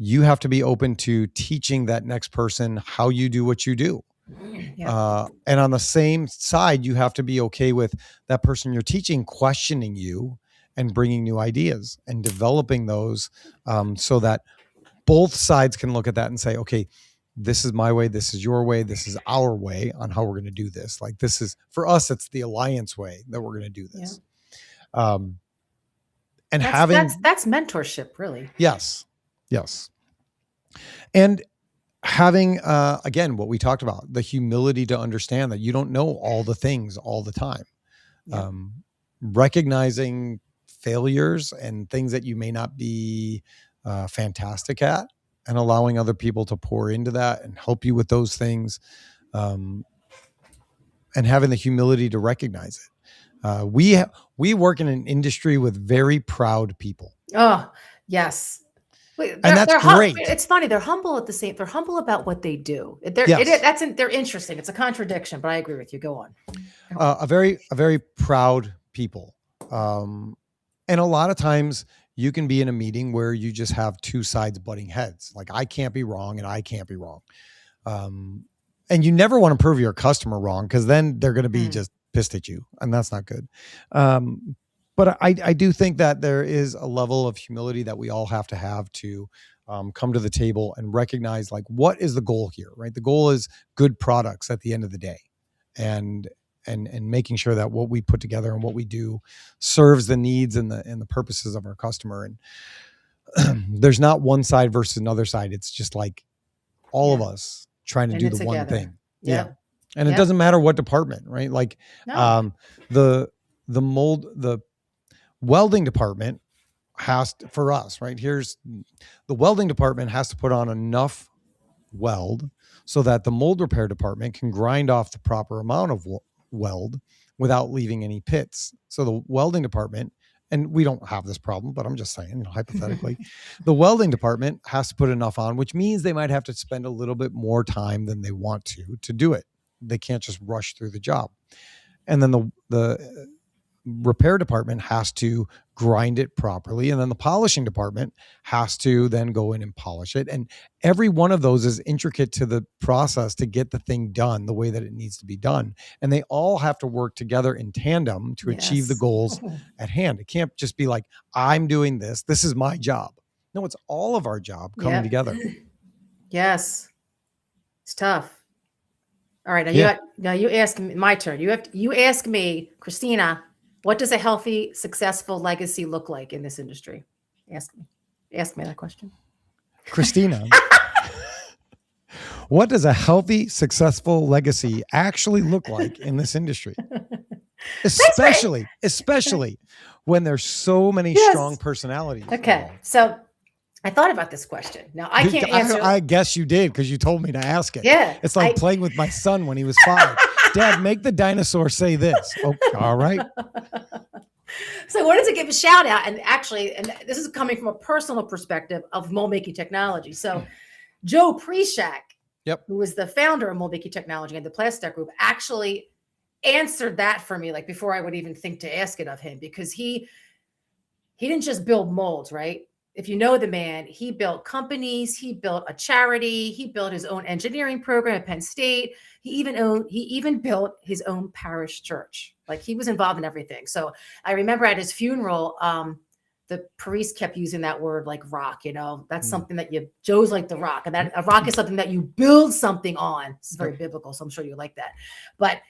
you have to be open to teaching that next person how you do what you do. And on the same side, you have to be okay with that person you're teaching questioning you and bringing new ideas and developing those, so that both sides can look at that and say, okay, this is my way, this is your way, this is our way on how we're going to do this. Like, this is, for us, it's the alliance way that we're going to do this. And that's mentorship, really. Yes. And having, again, what we talked about, the humility to understand that you don't know all the things all the time. Recognizing failures and things that you may not be fantastic at, and allowing other people to pour into that and help you with those things, and having the humility to recognize it. We work in an industry with very proud people. Oh, yes. And that's great. It's funny. They're humble they're humble about what they do. They're interesting. It's a contradiction, but I agree with you. Go on. A very proud people. And a lot of times you can be in a meeting where you just have two sides butting heads. Like, I can't be wrong and I can't be wrong. And you never want to prove your customer wrong, because then they're going to be just pissed at you, and that's not good. But I do think that there is a level of humility that we all have to come to the table and recognize, like, what is the goal here, right? The goal is good products at the end of the day, and making sure that what we put together and what we do serves the needs and the purposes of our customer. And there's not one side versus another side. It's just like all of us trying to do the one thing. And it doesn't matter what department, right? Like, the welding department has to, for us, right? Here's the welding department has to put on enough weld so that the mold repair department can grind off the proper amount of weld without leaving any pits. So the welding department, and we don't have this problem, but I'm just saying, hypothetically, the welding department has to put enough on, which means they might have to spend a little bit more time than they want to do it. They can't just rush through the job. And then the repair department has to grind it properly. And then the polishing department has to then go in and polish it. And every one of those is intricate to the process to get the thing done the way that it needs to be done. And they all have to work together in tandem to achieve the goals at hand. It can't just be like, I'm doing this. This is my job. No, it's all of our job coming together. Yes. It's tough. All right. Now you ask me, my turn. You ask me, Christina, what does a healthy, successful legacy look like in this industry? Ask me that question. Christina, what does a healthy, successful legacy actually look like in this industry? Especially when there's so many strong personalities. Okay. Involved. So I thought about this question. Now I can't answer. I guess you did, because you told me to ask it. Yeah. It's like playing with my son when he was 5. Dad, make the dinosaur say this. Oh, all right. So I wanted to give a shout out, and actually, and this is coming from a personal perspective of MoldMaking technology. So Joe Preshak, Yep. who was the founder of MoldMaking technology and the Plastic Group, actually answered that for me, like before I would even think to ask it of him, because he didn't just build molds, right? If you know the man, he built companies, he built a charity, he built his own engineering program at Penn State. He even built his own parish church. Like he was involved in everything. So I remember at his funeral, the priest kept using that word like rock, that's something that Joe's like the rock, and that a rock is something that you build something on. This is very biblical, so I'm sure you like that. But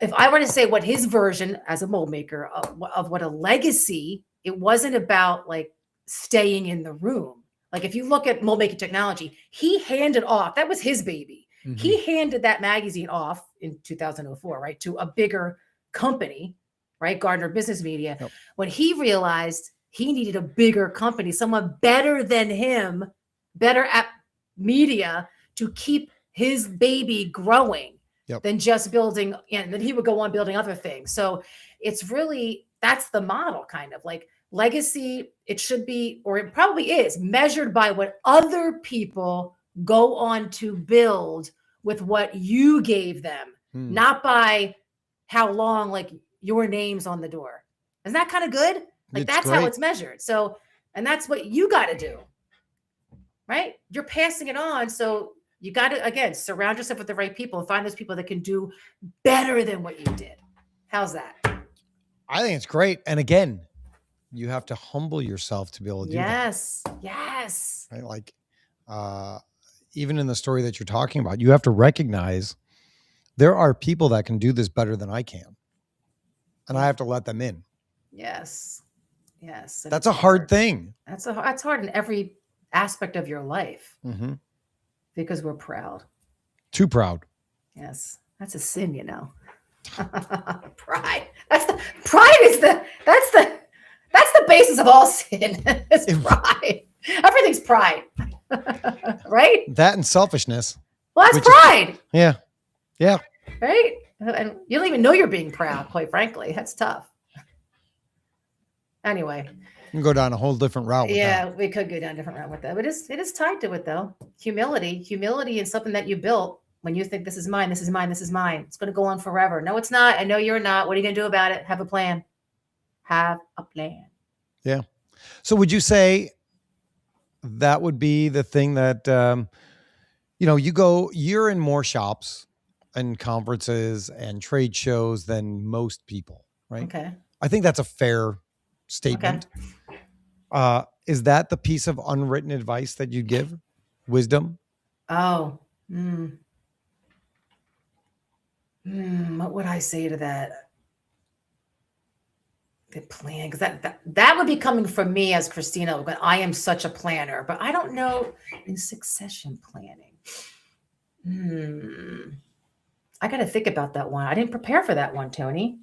if I were to say what his version as a mold maker of what a legacy, it wasn't about like staying in the room. Like if you look at mold making technology, he handed off, that was his baby. Mm-hmm. He handed that magazine off in 2004, right, to a bigger company, right, Gardner Business Media, when he realized he needed a bigger company, someone better than him, better at media to keep his baby growing than just building, and then he would go on building other things. So it's really, that's the model, kind of like legacy. It should be, or it probably is, measured by what other people go on to build with what you gave them, not by how long like your name's on the door. Isn't that kind of good? Like that's great. How it's measured. So, and that's what you got to do, right? You're passing it on. So you got to, again, surround yourself with the right people and find those people that can do better than what you did. How's that? I think it's great. And again, you have to humble yourself to be able to do that. Yes. Right? Like, even in the story that you're talking about, you have to recognize there are people that can do this better than I can. And I have to let them in. Yes. That's a hard thing. That's hard in every aspect of your life. Mm-hmm. Because we're proud. Too proud. Yes. That's a sin, Pride. That's the basis of all sin. It's pride. Everything's pride. Right? That and selfishness. Well, that's pride. Yeah. Right? And you don't even know you're being proud, quite frankly. That's tough. Anyway. You can go down a whole different route with that. We could go down a different route with that. But it is tied to it, though. Humility is something that you built when you think this is mine, this is mine, this is mine. It's going to go on forever. No, it's not. I know you're not. What are you going to do about it? Have a plan. Have a plan. Yeah. So would you say that would be the thing that, you're in more shops and conferences and trade shows than most people, right? Okay. I think that's a fair statement. Okay. Is that the piece of unwritten advice that you give? Wisdom? Oh, what would I say to that? The plan, because that would be coming from me as Christina, but I am such a planner, but I don't know in succession planning. I got to think about that one. I didn't prepare for that one, Tony.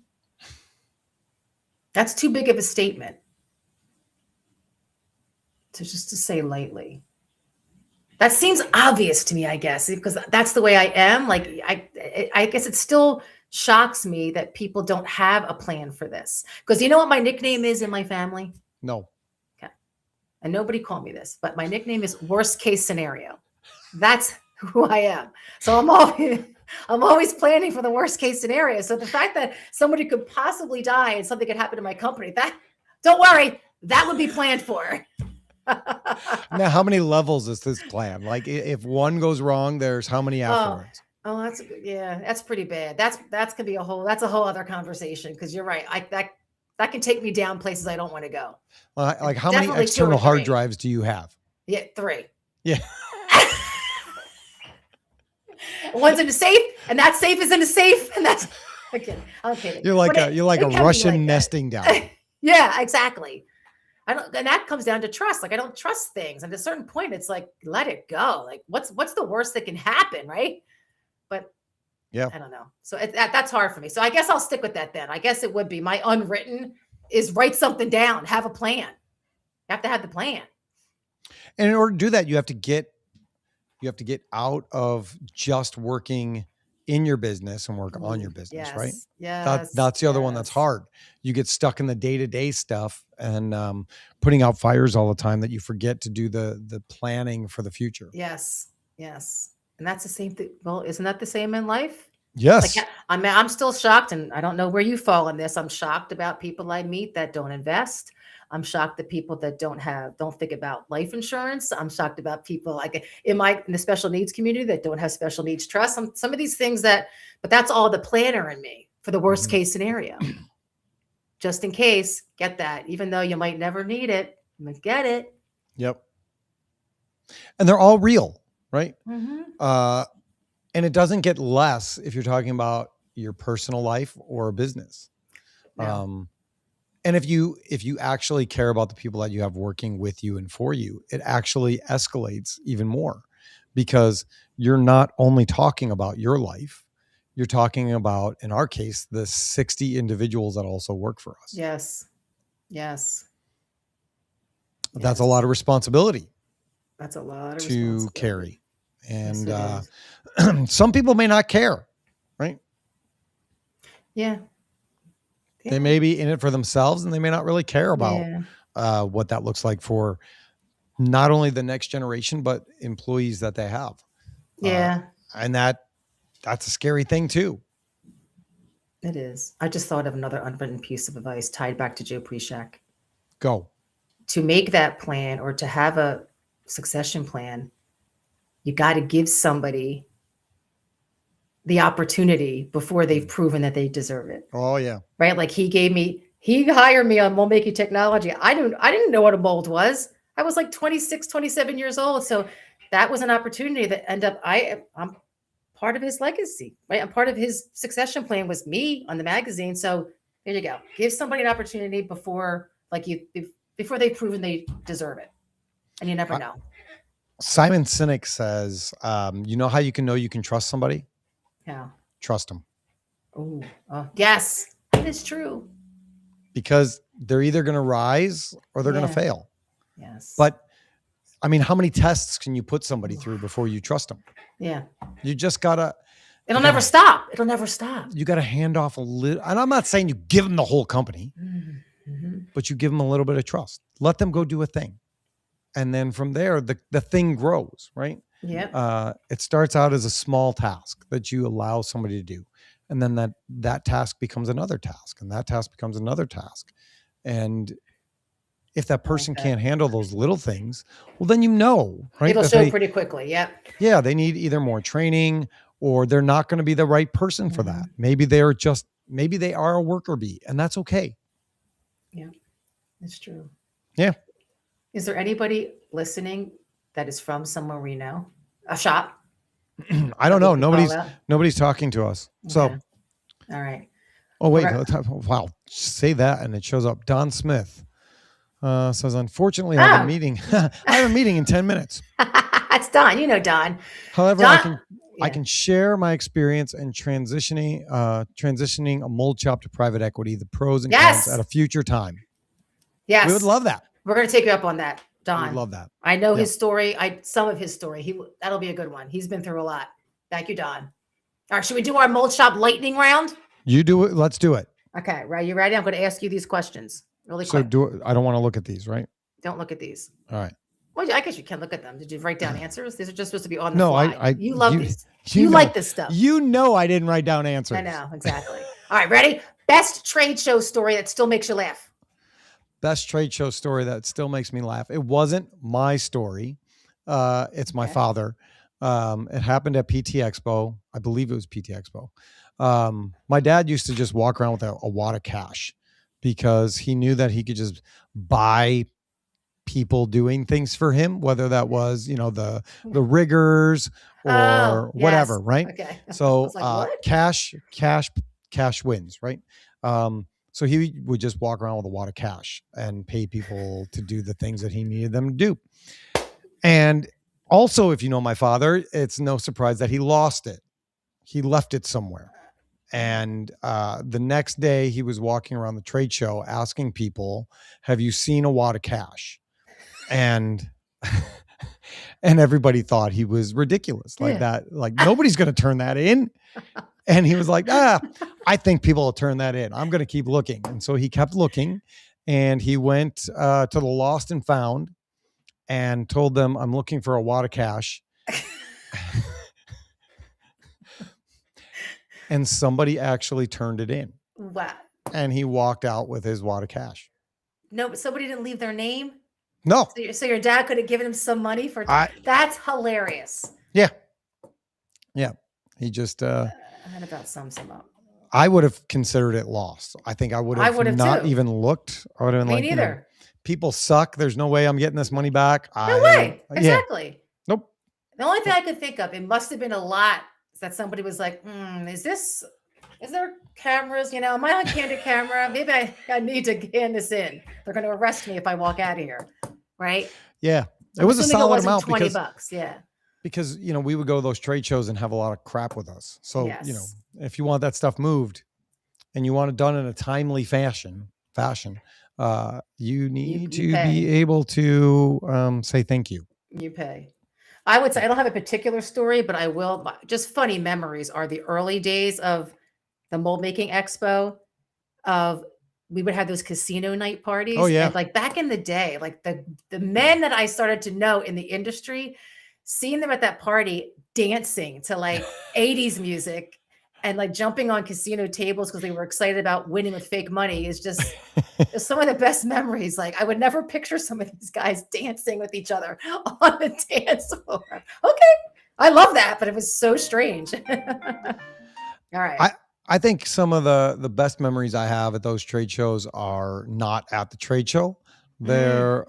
That's too big of a statement to say lightly. That seems obvious to me, I guess, because that's the way I am. Like, I guess it still shocks me that people don't have a plan for this. Because you know what my nickname is in my family? No. Okay. And nobody called me this, but my nickname is worst case scenario. That's who I am. So I'm always planning for the worst case scenario. So the fact that somebody could possibly die and something could happen to my company, don't worry, that would be planned for. Now, how many levels is this plan? Like, if one goes wrong, there's how many afterwards? That's pretty bad. That's gonna be a whole other conversation. Because you're right, that can take me down places I don't want to go. Like how many external hard drives do you have? Yeah, 3. Yeah. One's in a safe, and that safe is in a safe, and that's okay. I'm kidding. You're like a Russian nesting down. Yeah, exactly. And that comes down to trust. Like, I don't trust things. And at a certain point, it's like, let it go. Like, what's the worst that can happen, right? But yeah, I don't know. So that's hard for me. So I guess I'll stick with that then. I guess it would be my unwritten is write something down, have a plan. You have to have the plan. And in order to do that, you have to get out of just working in your business and work on your business, right? Yes. That's the other one that's hard. You get stuck in the day-to-day stuff and putting out fires all the time that you forget to do the planning for the future. Yes. And that's the same thing. Well, isn't that the same in life? Yes. Like, I'm still shocked, and I don't know where you fall in this. I'm shocked about people I meet that don't invest. I'm shocked at people that don't think about life insurance. I'm shocked about people like in the special needs community that don't have special needs trust. Some of these things but that's all the planner in me for the worst case scenario. Just in case, get that. Even though you might never need it, but get it. Yep. And they're all real, right? Mm-hmm. And it doesn't get less if you're talking about your personal life or a business. No. And if you actually care about the people that you have working with you and for you, it actually escalates even more, because you're not only talking about your life, you're talking about, in our case, the 60 individuals that also work for us. Yes. That's a lot of responsibility. That's a lot of to carry. And yes, some people may not care, right? Yeah. They may be in it for themselves and they may not really care about what that looks like for not only the next generation, but employees that they have. Yeah. And that's a scary thing too. It is. I just thought of another unwritten piece of advice tied back to Joe Prishak. Go. To make that plan or to have a succession plan, you got to give somebody the opportunity before they've proven that they deserve it. Oh yeah. Right. Like he hired me on MoldMaking technology. I didn't know what a mold was. I was like 26, 27 years old. So that was an opportunity that I'm part of his legacy, right? I'm part of his succession plan was me on the magazine. So there you go. Give somebody an opportunity before they've proven they deserve it. And you never know. Simon Sinek says, you know how you can trust somebody? Yeah. Trust them. Oh, yes, that is true. Because they're either going to rise or they're going to fail. Yes. But I mean, how many tests can you put somebody through before you trust them? Yeah. You just gotta. It'll never stop. You got to hand off a little, and I'm not saying you give them the whole company, but you give them a little bit of trust. Let them go do a thing. And then from there, the thing grows, right? Yeah. It starts out as a small task that you allow somebody to do. And then that task becomes another task, and that task becomes another task. And if that person can't handle those little things, well, then right? It'll show pretty quickly. Yeah. Yeah. They need either more training or they're not going to be the right person for that. Maybe they are a worker bee, and that's okay. Yeah, it's true. Yeah. Is there anybody listening that is from somewhere we know? A shop? I don't know. Nobody's talking to us. Okay. So. All right. Oh, wait. Wow. Say that and it shows up. Don Smith says, unfortunately, I have a meeting. I have a meeting in 10 minutes. That's Don. You know Don. However, I can share my experience in transitioning a mold shop to private equity, the pros and cons at a future time. Yes. We would love that. We're going to take you up on that, Don. We would love that. I know his story. Some of his story. That'll be a good one. He's been through a lot. Thank you, Don. All right. Should we do our mold shop lightning round? You do it. Let's do it. Okay. Right. You ready? I'm going to ask you these questions really quick. I don't want to look at these, right? Don't look at these. All right. Well, I guess you can look at them. Did you write down answers? These are just supposed to be on the fly. You love these. You like this stuff. You know I didn't write down answers. I know. Exactly. All right. Ready? Best trade show story that still makes you laugh. Best trade show story that still makes me laugh. It wasn't my story. It's my father. It happened at PT Expo. I believe it was PT Expo. My dad used to just walk around with a wad of cash because he knew that he could just buy people doing things for him, whether that was, the riggers or whatever. Right. Okay. So, cash wins. Right. So he would just walk around with a wad of cash and pay people to do the things that he needed them to do. And also, if you know my father, it's no surprise that he lost it. He left it somewhere. And the next day he was walking around the trade show asking people, have you seen a wad of cash? And And everybody thought he was ridiculous like Yeah. that. Like nobody's going to turn that in. And he was like, I think people will turn that in. I'm going to keep looking. And so he kept looking, and he went to the Lost and Found and told them, I'm looking for a wad of cash. And somebody actually turned it in. Wow. And he walked out with his wad of cash. No, but somebody didn't leave their name. No. So your dad could have given him some money for that's hilarious. Yeah. Yeah. He just that about sums him up. I would have considered it lost. I think I would have not even looked. I would have been Me neither. People suck. There's no way I'm getting this money back. No way. Exactly. Yeah. Nope. The only thing I could think of, it must have been a lot that somebody was like, is there cameras? Am I on candid camera? Maybe I need to hand this in. They're going to arrest me if I walk out of here. Right? Yeah. It was a solid amount. $20. Yeah. Because, we would go to those trade shows and have a lot of crap with us. So, if you want that stuff moved and you want it done in a timely fashion, you need to be able to say thank you. You pay. I would say I don't have a particular story, but I will. Just funny memories are the early days of the MoldMaking Expo. We would have those casino night parties. Oh yeah. And like back in the day, like the men that I started to know in the industry, seeing them at that party dancing to like 80s music and like jumping on casino tables because they were excited about winning with fake money is just some of the best memories. Like I would never picture some of these guys dancing with each other on the dance floor. Okay. I love that, but it was so strange. All right. I think some of the best memories I have at those trade shows are not at the trade show. They're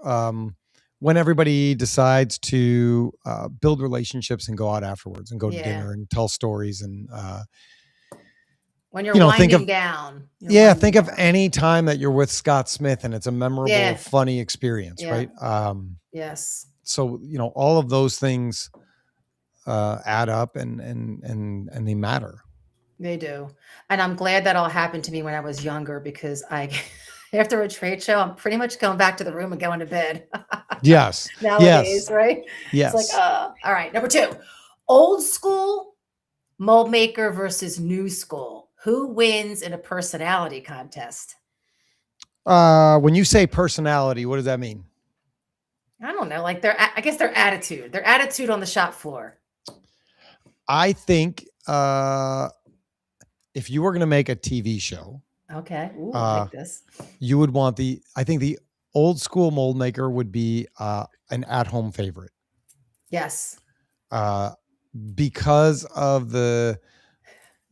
when everybody decides to build relationships and go out afterwards and go to dinner and tell stories and when you're winding down. Think of any time that you're with Scott Smith and it's a memorable, funny experience, right? Yes. So, all of those things add up and they matter. They do. And I'm glad that all happened to me when I was younger because after a trade show, I'm pretty much going back to the room and going to bed. Yes. Nowadays, right? Yes. It's like, all right. Number 2, old school mold maker versus new school. Who wins in a personality contest? When you say personality, what does that mean? I don't know. Like their attitude on the shop floor. I think if you were going to make a TV show, okay, I like this. You would want I think the old school mold maker would be an at-home favorite. Yes. Because of the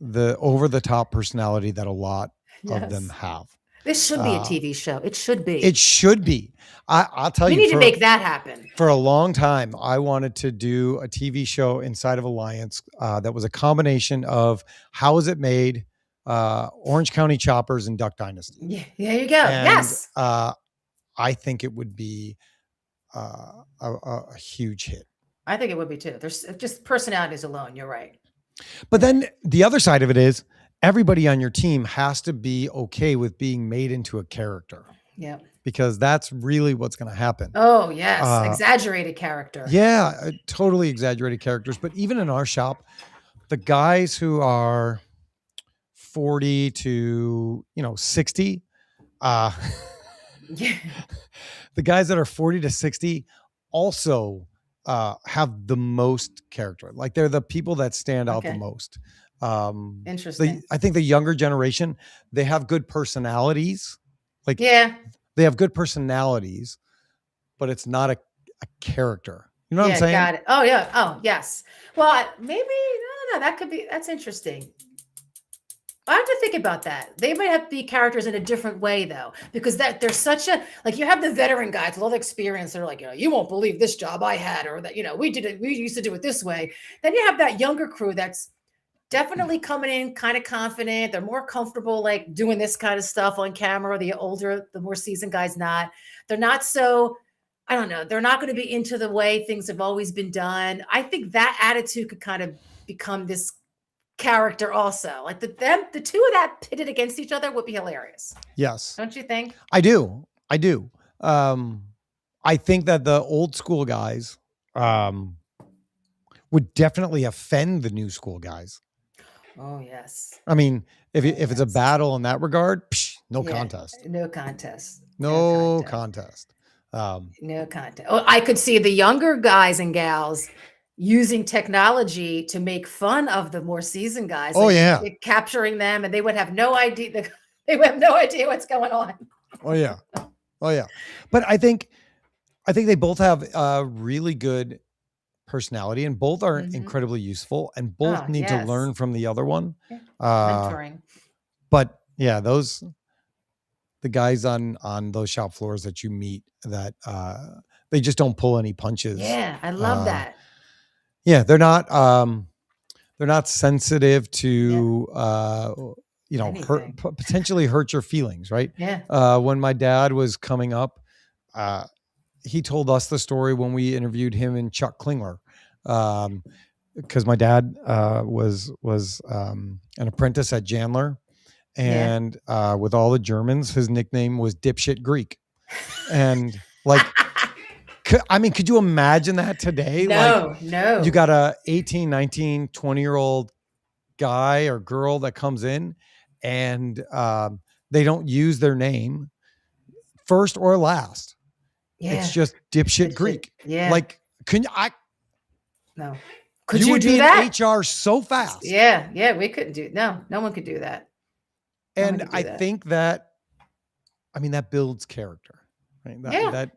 over-the-top personality that a lot of them have. This should be a TV show. It should be. It should be. I'll tell you. We need to make that happen. For a long time, I wanted to do a TV show inside of Alliance that was a combination of How Is It Made, Orange County Choppers, and Duck Dynasty. Yeah, there you go. And, yes. I think it would be a huge hit. I think it would be too. There's just personalities alone. You're right. But then the other side of it is everybody on your team has to be okay with being made into a character. Yeah. Because that's really what's going to happen. Oh, yes. Exaggerated character. Yeah, totally exaggerated characters. But even in our shop, the guys who are 40 to, 60, the guys that are 40 to 60 also have the most character. Like they're the people that stand out the most. Interesting. I think the younger generation, they have good personalities. They have good personalities, but it's not a character. You know what I'm saying? Got it. Oh yeah. Oh yes. Well, maybe no. That's interesting. I have to think about that. They might have to be characters in a different way though, because there's such a, like you have the veteran guys with all the experience. They're like, you won't believe this job I had, or that, we used to do it this way. Then you have that younger crew that's definitely coming in kind of confident. They're more comfortable, like doing this kind of stuff on camera. The older, the more seasoned guys, they're not so, I don't know. They're not going to be into the way things have always been done. I think that attitude could kind of become this character also. Like the two of that pitted against each other would be hilarious. Yes. Don't you think? I do. I think that the old school guys um, would definitely offend the new school guys. Oh yes. I mean, if Oh if it's a yes. battle in that regard, no Yeah. contest, No contest. No no contest. contest. Um, No contest. Oh, I could see the younger guys and gals using technology to make fun of the more seasoned guys, oh like yeah, capturing them, and they would have no idea. They would have no idea what's going on. oh yeah, oh yeah. But I think they both have a really good personality, and both are Mhm. incredibly useful, and both Oh, need to yes. learn from the other one. Yeah. Uh, Mentoring. but yeah, the guys on those shop floors that you meet that they just don't pull any punches. Yeah, I love Uh, that. yeah, they're not sensitive Yeah. to hurt, Anything. potentially hurt your feelings, right? Yeah. When my dad was coming up, uh, he told us the story when we interviewed him and Chuck Klingler, because my dad was an apprentice at Jandler, Yeah. and with all the Germans, his nickname was Dipshit Greek, and like, could you imagine that today? Like, No, you no. got a 18, 19, 20-year-old guy or girl that comes in, and they don't use their name first or last. It's Yeah. just Dipshit It should. Greek. Yeah. Like, can I? No. Could You you would do be in that? HR so fast. Yeah. Yeah. We couldn't do. No. No one could do that. No one And could do I that. think that, I mean, that builds character, right? Yeah.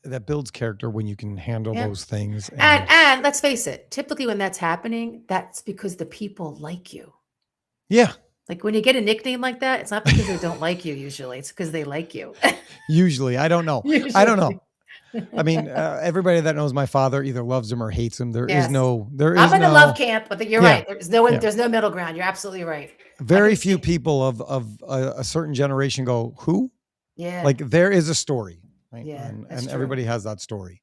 That builds character when you can handle Yeah. those things. And let's face it, typically when that's happening, that's because the people like you. Yeah, Like when you get a nickname like that, it's not because they don't like you usually. It's because they like you. usually. I don't know. I don't know. Usually. I mean, everybody that knows my father either loves him or hates him. There is Yes. no, I'm in the love camp, but you're yeah, right. yeah. There's no middle ground. You're absolutely right. Very few people of a certain generation go, who? Yeah. Like, there is a story, right? Yeah, that's And true. everybody has that story.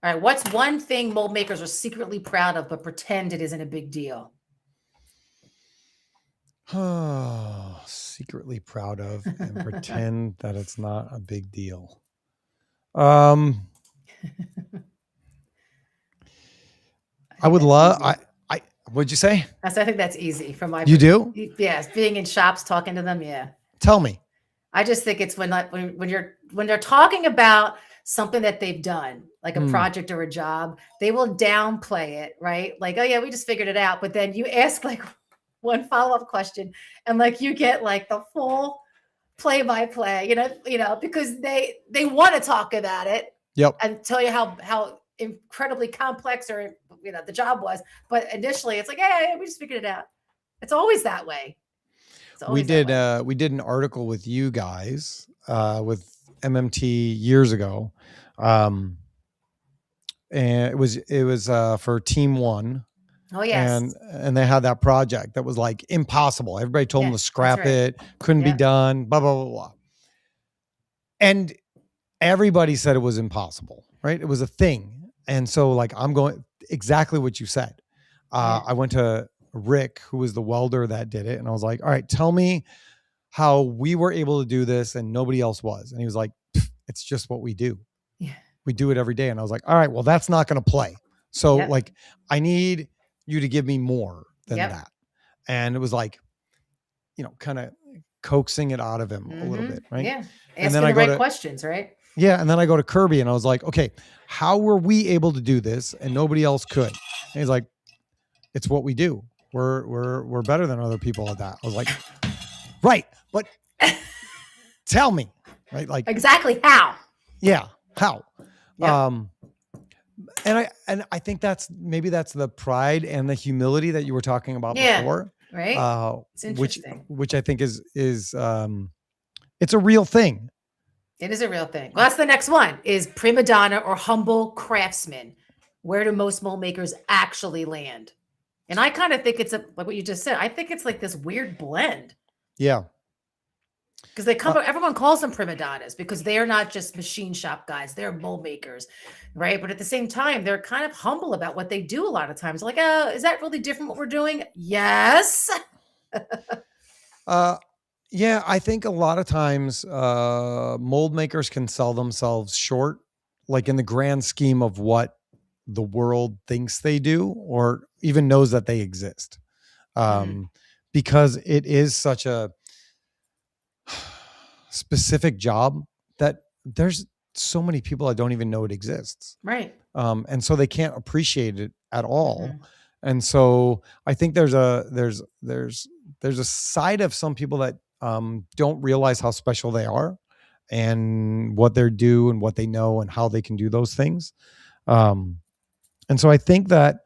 All right. What's one thing mold makers are secretly proud of, but pretend it isn't a big deal? Oh, secretly proud of and pretend that it's not a big deal. I would love. What'd you say? I think that's easy from my. You do? Yes, being in shops, talking to them. Yeah. Tell me. I just think it's when they're talking about something that they've done, like a project or a job, they will downplay it, right? Like, oh yeah, we just figured it out. But then you ask like one follow-up question, and like you get like the full play-by-play, because they want to talk about it. Yep. And tell you how incredibly complex or the job was. But initially it's like, hey, we just figured it out. It's always that way. We did an article with you guys with MMT years ago, and it was for Team One. Oh yes, and they had that project that was like impossible. Everybody told them to scrap it, couldn't be done, blah blah blah blah. And everybody said it was impossible, right? It was a thing, and so like I'm going exactly what you said. I went to Rick, who was the welder that did it, and I was like, all right, tell me how we were able to do this and nobody else was. And he was like, it's just what we do. Yeah. We do it every day. And I was like, all right, well, that's not going to play. So like, I need you to give me more than that. And it was like, kind of coaxing it out of him a little bit. Right. Yeah. And then I go to questions, right? Yeah. And then I go to Kirby and I was like, okay, how were we able to do this and nobody else could? And he's like, it's what we do. We're better than other people at that. I was like, right, but tell me, right? Like exactly how? Yeah, how? Yep. And I think that's the pride and the humility that you were talking about before, right? It's interesting. Which I think is it's a real thing. It is a real thing. Well, that's the next one: is prima donna or humble craftsman. Where do most mold makers actually land? And I kind of think it's like what you just said. I think it's like this weird blend. Yeah. Because everyone calls them prima donnas because they are not just machine shop guys. They're mold makers, right? But at the same time, they're kind of humble about what they do a lot of times. Like, oh, is that really different what we're doing? Yes. Yeah, I think a lot of times mold makers can sell themselves short, like in the grand scheme of what the world thinks they do or even knows that they exist. Because it is such a specific job that there's so many people that don't even know it exists. Right. And so they can't appreciate it at all. And so I think there's a side of some people that don't realize how special they are and what they're due and what they know and how they can do those things. And so I think that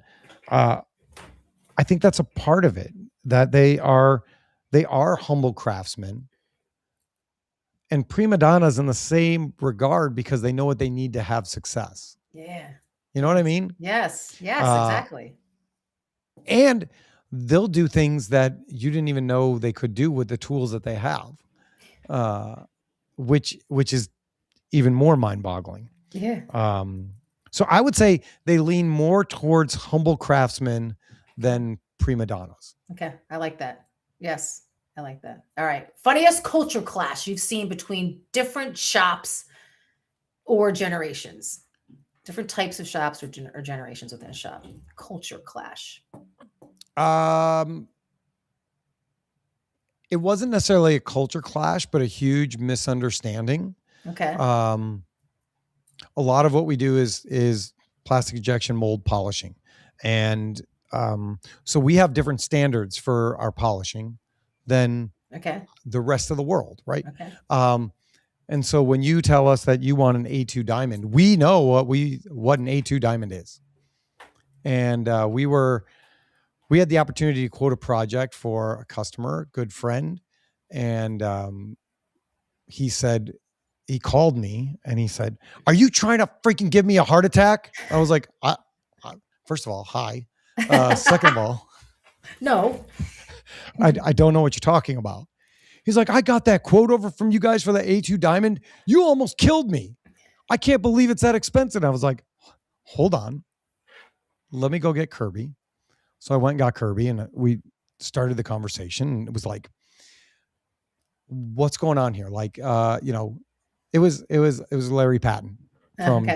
that's a part of it, that they are humble craftsmen and prima donnas in the same regard because they know what they need to have success. Yeah. You know what I mean? Yes. Yes, exactly. And they'll do things that you didn't even know they could do with the tools that they have, which is even more mind-boggling. Yeah. So I would say they lean more towards humble craftsmen than prima donnas. Okay, I like that. Yes, I like that. All right. Funniest culture clash you've seen between different shops or generations. Different types of shops or generations within a shop. Culture clash. It wasn't necessarily a culture clash, but a huge misunderstanding. Okay. A lot of what we do is plastic injection mold polishing. And so we have different standards for our polishing than the rest of the world, right? Okay. And so when you tell us that you want an A2 diamond, we know what an A2 diamond is. And we had the opportunity to quote a project for a customer, good friend. And he called me and he said, "Are you trying to freaking give me a heart attack?" I was like, first of all, hi. Second of all, no, I don't know what you're talking about. He's like, "I got that quote over from you guys for the A2 diamond. You almost killed me. I can't believe it's that expensive." I was like, "Hold on. Let me go get Kirby." So I went and got Kirby and we started the conversation, and it was like, "What's going on here?" Like, it was Larry Patton from,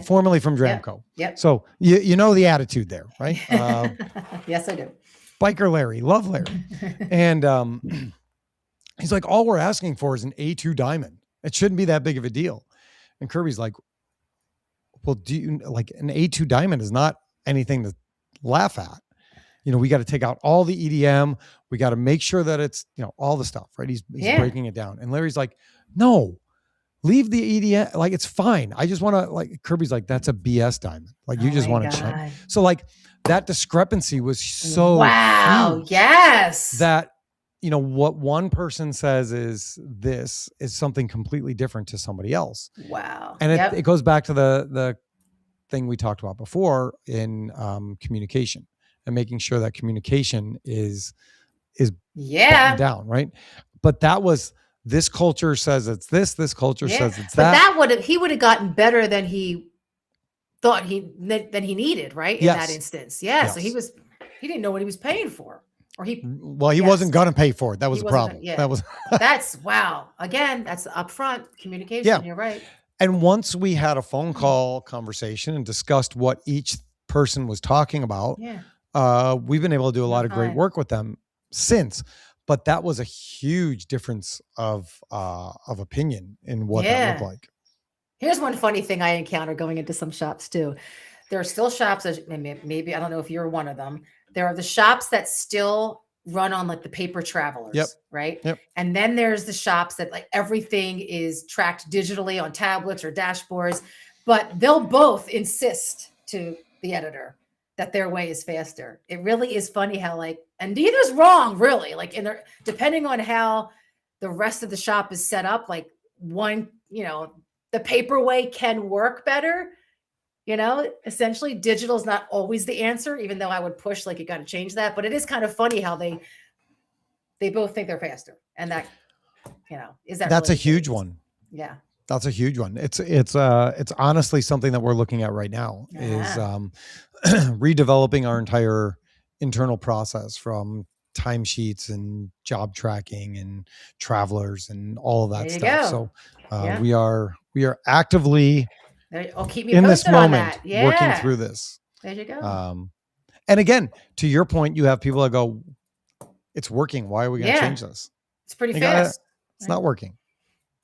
formerly from Dramco. Yep. So you know the attitude there, right? Yes, I do. Biker Larry, love Larry. And he's like, "All we're asking for is an A2 diamond. It shouldn't be that big of a deal." And Kirby's like, "Well, do you like an A2 diamond is not anything to laugh at. We got to take out all the EDM. We got to make sure that it's, all the stuff, right?" He's breaking it down. And Larry's like, "No, leave the EDM. Like, it's fine. I just want to," like, Kirby's like, "That's a BS diamond. Like, you just want to check." So like that discrepancy was so huge. Yes. That, what one person says is something completely different to somebody else. Wow. And it goes back to the thing we talked about before in communication and making sure that communication is buttoned down, right? But that was, this culture says it's this culture says it's that. But he would have gotten better than he thought he needed, right? In that instance. Yeah. Yes. So he didn't know what he was paying for. Or he wasn't going to pay for it. That was the problem. That's wow. Again, that's upfront communication. Yeah. You're right. And once we had a phone call conversation and discussed what each person was talking about, we've been able to do a lot of great work with them since. But that was a huge difference of opinion in what that looked like. Here's one funny thing I encounter going into some shops too. There are still shops, maybe, I don't know if you're one of them. There are the shops that still run on like the paper travelers, right? Yep. And then there's the shops that like everything is tracked digitally on tablets or dashboards, but they'll both insist to the editor that their way is faster. It really is funny how and neither's wrong really, depending on how the rest of the shop is set up, like one, the paper way can work better. Essentially digital is not always the answer, even though I would push you got to change that. But it is kind of funny how they both think they're faster. And that, is that that's really a huge one. Yeah. That's a huge one. It's honestly something that we're looking at right now is redeveloping our entire internal process from timesheets and job tracking and travelers and all of that stuff. So we are actively Keep me in this posted on moment, that. working Yeah. through this. There you go. And again, to your point, you have people that go, it's working. Why are we going to Yeah. change this? It's pretty You gotta, fast. it's Right? not working.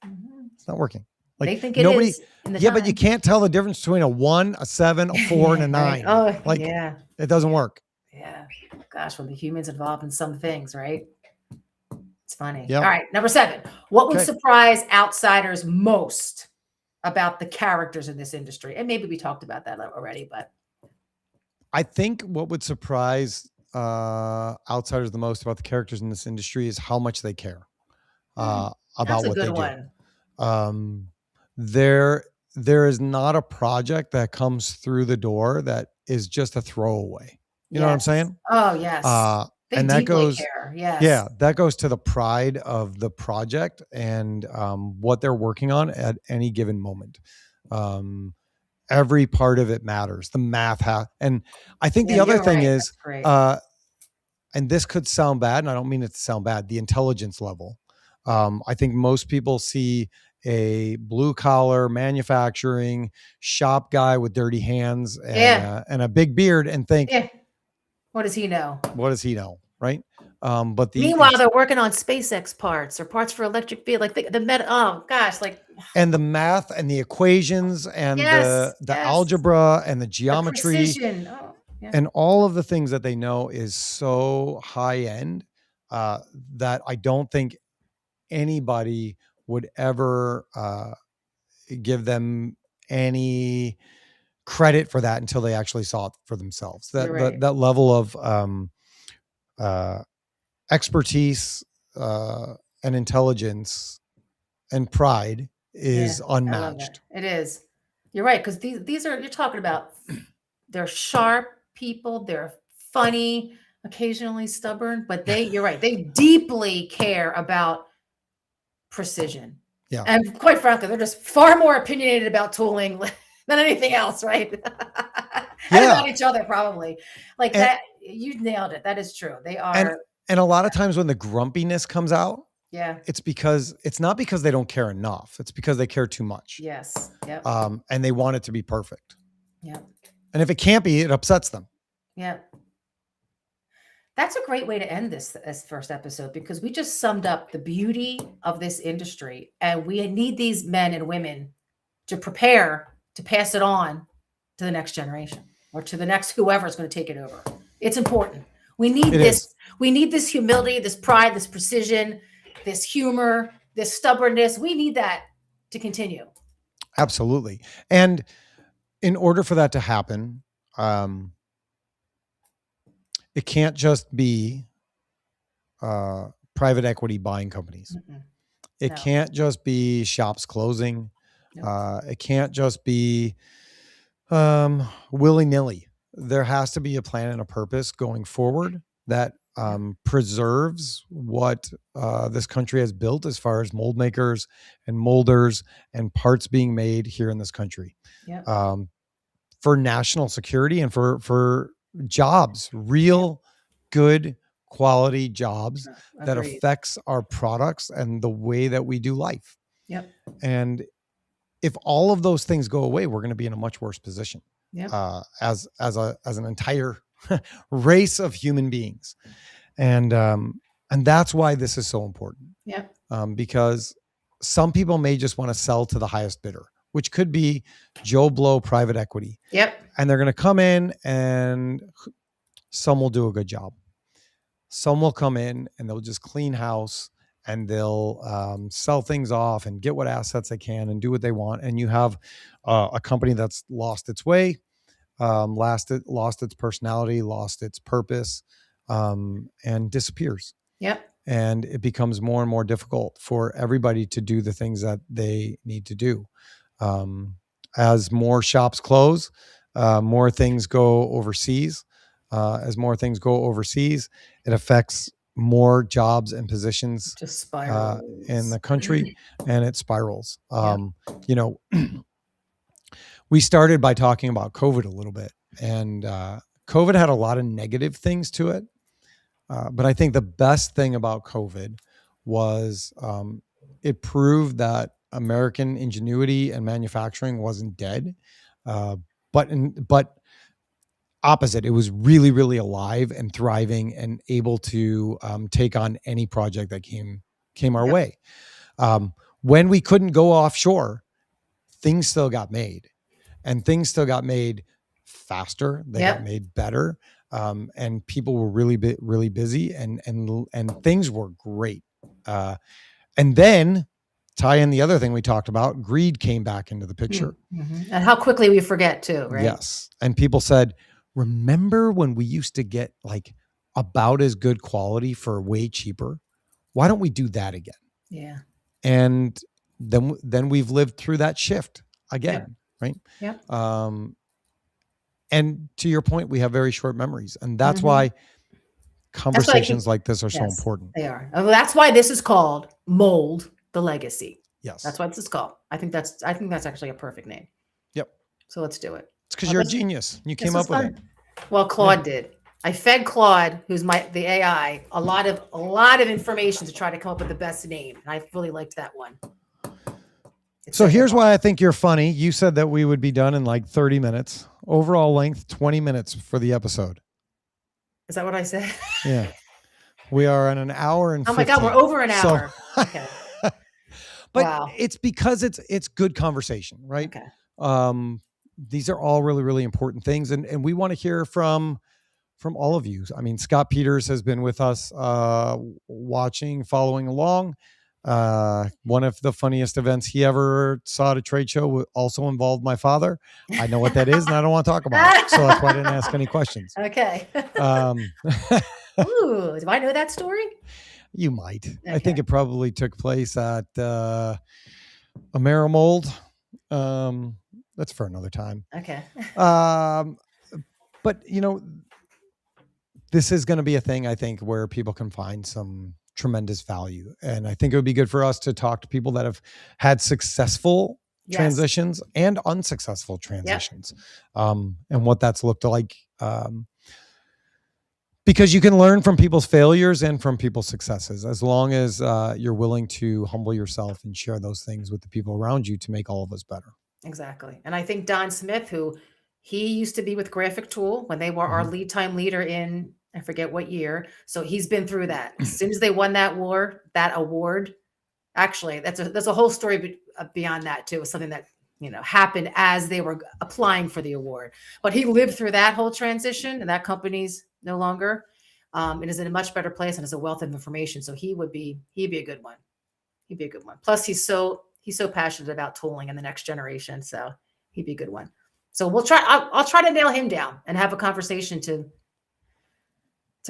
Mhm. It's not working. They Like think it nobody, is in the yeah, but you time. can't tell the difference between a 1, a 7, a 4, and a Right. 9. Oh, Like yeah. it doesn't work. Yeah. Gosh, when the humans involved in some things, right? It's funny. Yep. All right. Number 7. What would Okay. surprise outsiders most about the characters in this industry? And maybe we talked about that already, but I think what would surprise outsiders the most about the characters in this industry is how much they care that's about a what good they do. one. There is not a project that comes through the door that is just a throwaway. You know what I'm Yes. saying? Oh, yes. They And that deeply goes, care. Yes. yeah, that goes to the pride of the project and what they're working on at any given moment. Every part of it matters. The math, and I think Yeah, the other you're thing right. is, That's great. and this could sound bad, and I don't mean it to sound bad, the intelligence level. I think most people see a blue collar manufacturing shop guy with dirty hands and a big beard and think, Yeah. What does he know? what does he know? Right. But Meanwhile, they're working on SpaceX parts or parts for electric vehicle, like the meta. Oh gosh, like and the math and the equations and yes, the yes, algebra and the the geometry precision. Oh, yeah, and all of the things that they know is so high end that I don't think anybody would ever give them any credit for that until they actually saw it for themselves. you're right. That level of uh, expertise and intelligence and pride Yeah, is I love that. unmatched. It is. You're right, because these are you're talking about. They're sharp people. They're funny, occasionally stubborn, but you're right. They deeply care about precision. Yeah. And quite frankly, they're just far more opinionated about tooling than anything else, right? And about each other, probably. Like that, you nailed it. That is true. They are. And a lot of times when the grumpiness comes out, Yeah. it's not because they don't care enough. It's because they care too much. Yes. Yep. And they want it to be perfect. Yeah. And if it can't be, it upsets them. Yeah. That's a great way to end this first episode, because we just summed up the beauty of this industry, and we need these men and women to prepare to pass it on to the next generation or to the next whoever is going to take it over. It's important. We need this. We need this humility, this pride, this precision, this humor, this stubbornness. We need that to continue. Absolutely. And in order for that to happen, it can't just be private equity buying companies. It can't just be shops closing. Nope. It can't just be willy-nilly. There has to be a plan and a purpose going forward that preserves what this country has built as far as mold makers and molders and parts being made here in this country. Yep. For national security and for jobs, real good quality jobs that affects our products and the way that we do life. Yep. And if all of those things go away, we're going to be in a much worse position. Yep. As an entire race of human beings. And that's why this is so important. Yep. Because some people may just want to sell to the highest bidder, which could be Joe Blow private equity. Yep. And they're going to come in and some will do a good job. Some will come in and they'll just clean house and they'll sell things off and get what assets they can and do what they want. And you have a company that's lost its way, lost its personality, lost its purpose, and disappears. Yep. And it becomes more and more difficult for everybody to do the things that they need to do. As more shops close, more things go overseas. As more things go overseas, it affects more jobs and positions in the country, and it spirals. You know, we started by talking about COVID a little bit, and COVID had a lot of negative things to it. But I think the best thing about COVID was it proved that American ingenuity and manufacturing wasn't dead, but opposite. It was really, really alive and thriving and able to take on any project that came our way. When we couldn't go offshore, things still got made, and things still got made faster. They got made better, and people were really busy, and things were great. And then tie in the other thing we talked about, greed came back into the picture. And how quickly we forget too, right? Yes. And people said, remember when we used to get like about as good quality for way cheaper? Why don't we do that again? Yeah. And then we've lived through that shift again, right? Yeah. And to your point, we have very short memories, and that's why conversations like this are so important. They are. That's why this is called Mold the Legacy. Yes. That's what this is called. I think that's actually a perfect name. Yep. So let's do it. It's because you're a genius. You came up with it. Well, Claude did. I fed Claude, who's the AI, a lot of information to try to come up with the best name. And I really liked that one. So here's why I think you're funny. You said that we would be done in like 30 minutes. Overall length, 20 minutes for the episode. Is that what I said? Yeah. We are in an hour and 15. Oh my God, we're over an hour. Okay. But it's because it's good conversation, right? Okay. These are all really, really important things. And we want to hear from all of you. I mean, Scott Peters has been with us, watching, following along. One of the funniest events he ever saw at a trade show also involved my father. I know what that is, and I don't want to talk about it. So that's why I didn't ask any questions. Okay. Ooh, do I know that story? You might. Okay. I think it probably took place at Amerimold. That's for another time. Okay. But this is going to be a thing, I think, where people can find some tremendous value. And I think it would be good for us to talk to people that have had successful transitions and unsuccessful transitions, and what that's looked like. Because you can learn from people's failures and from people's successes, as long as you're willing to humble yourself and share those things with the people around you to make all of us better. Exactly. And I think Don Smith, he used to be with Graphic Tool when they were our lead time leader in, I forget what year. So he's been through that. As soon as they won that award, actually, there's a whole story beyond that too. It was something that, happened as they were applying for the award. But he lived through that whole transition, and that company's no longer. It is in a much better place and has a wealth of information. So he'd be a good one. He'd be a good one. Plus he's so passionate about tooling in the next generation. So he'd be a good one. So I'll try to nail him down and have a conversation to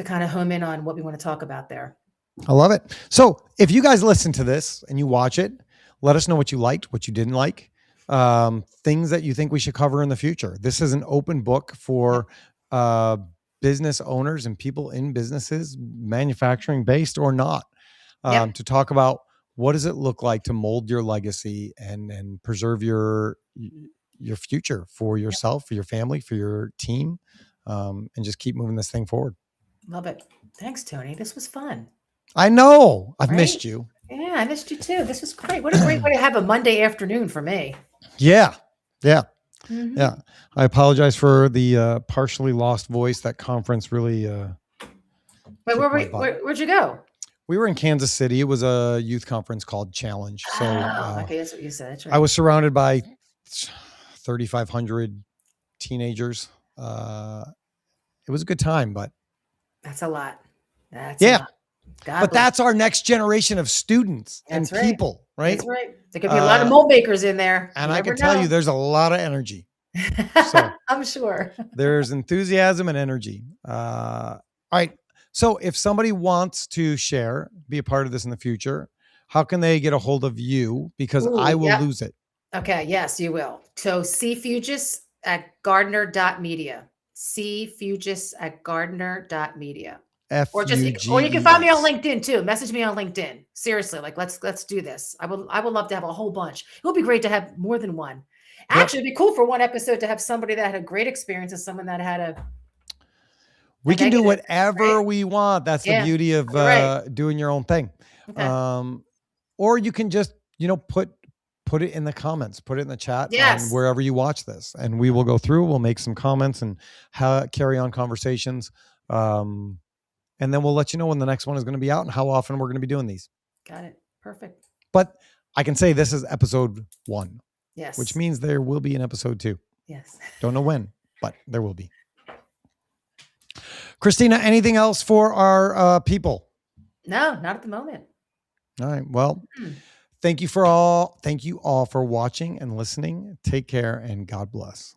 kind of home in on what we want to talk about there. I love it. So if you guys listen to this and you watch it, let us know what you liked, what you didn't like, things that you think we should cover in the future. This is an open book for business owners and people in businesses, manufacturing based or not, to talk about what does it look like to mold your legacy and preserve your future for yourself, for your family, for your team, and just keep moving this thing forward. Love it. Thanks, Tony. This was fun. I know. I've missed you. Yeah, I missed you too. This was great. What a great way to have a Monday afternoon for me. Yeah. Yeah. Mm-hmm. Yeah. I apologize for the partially lost voice. That conference really. Wait, where'd you go? We were in Kansas City. It was a youth conference called Challenge. So okay, that's what you said. That's right. I was surrounded by 3,500 teenagers. It was a good time, but that's a lot. That's a lot. But that's our next generation of students and people, right? That's right. There could be a lot of mold makers in there. And I can tell you there's a lot of energy. So I'm sure. There's enthusiasm and energy. All right. So if somebody wants to share, be a part of this in the future, how can they get a hold of you? Because I will lose it. Okay. Yes, you will. So cfuges@gardner.media. cfuges@gardner.media. Or you can find me on LinkedIn too. Message me on LinkedIn. Seriously, let's do this. I would love to have a whole bunch. It would be great to have more than one. Actually, it'd be cool for one episode to have somebody that had a great experience and someone that had we can do whatever we want. That's the beauty of doing your own thing. Okay. Or you can just, put put it in the comments, put it in the chat Yes. on wherever you watch this, and we will go through. We'll make some comments and carry on conversations. And then we'll let you know when the next one is going to be out and how often we're going to be doing these. Got it. Perfect. But I can say this is episode 1. Yes. Which means there will be an episode 2. Yes. Don't know when, but there will be. Christina, anything else for our people? No, not at the moment. All right. Well, thank you all for watching and listening. Take care and God bless.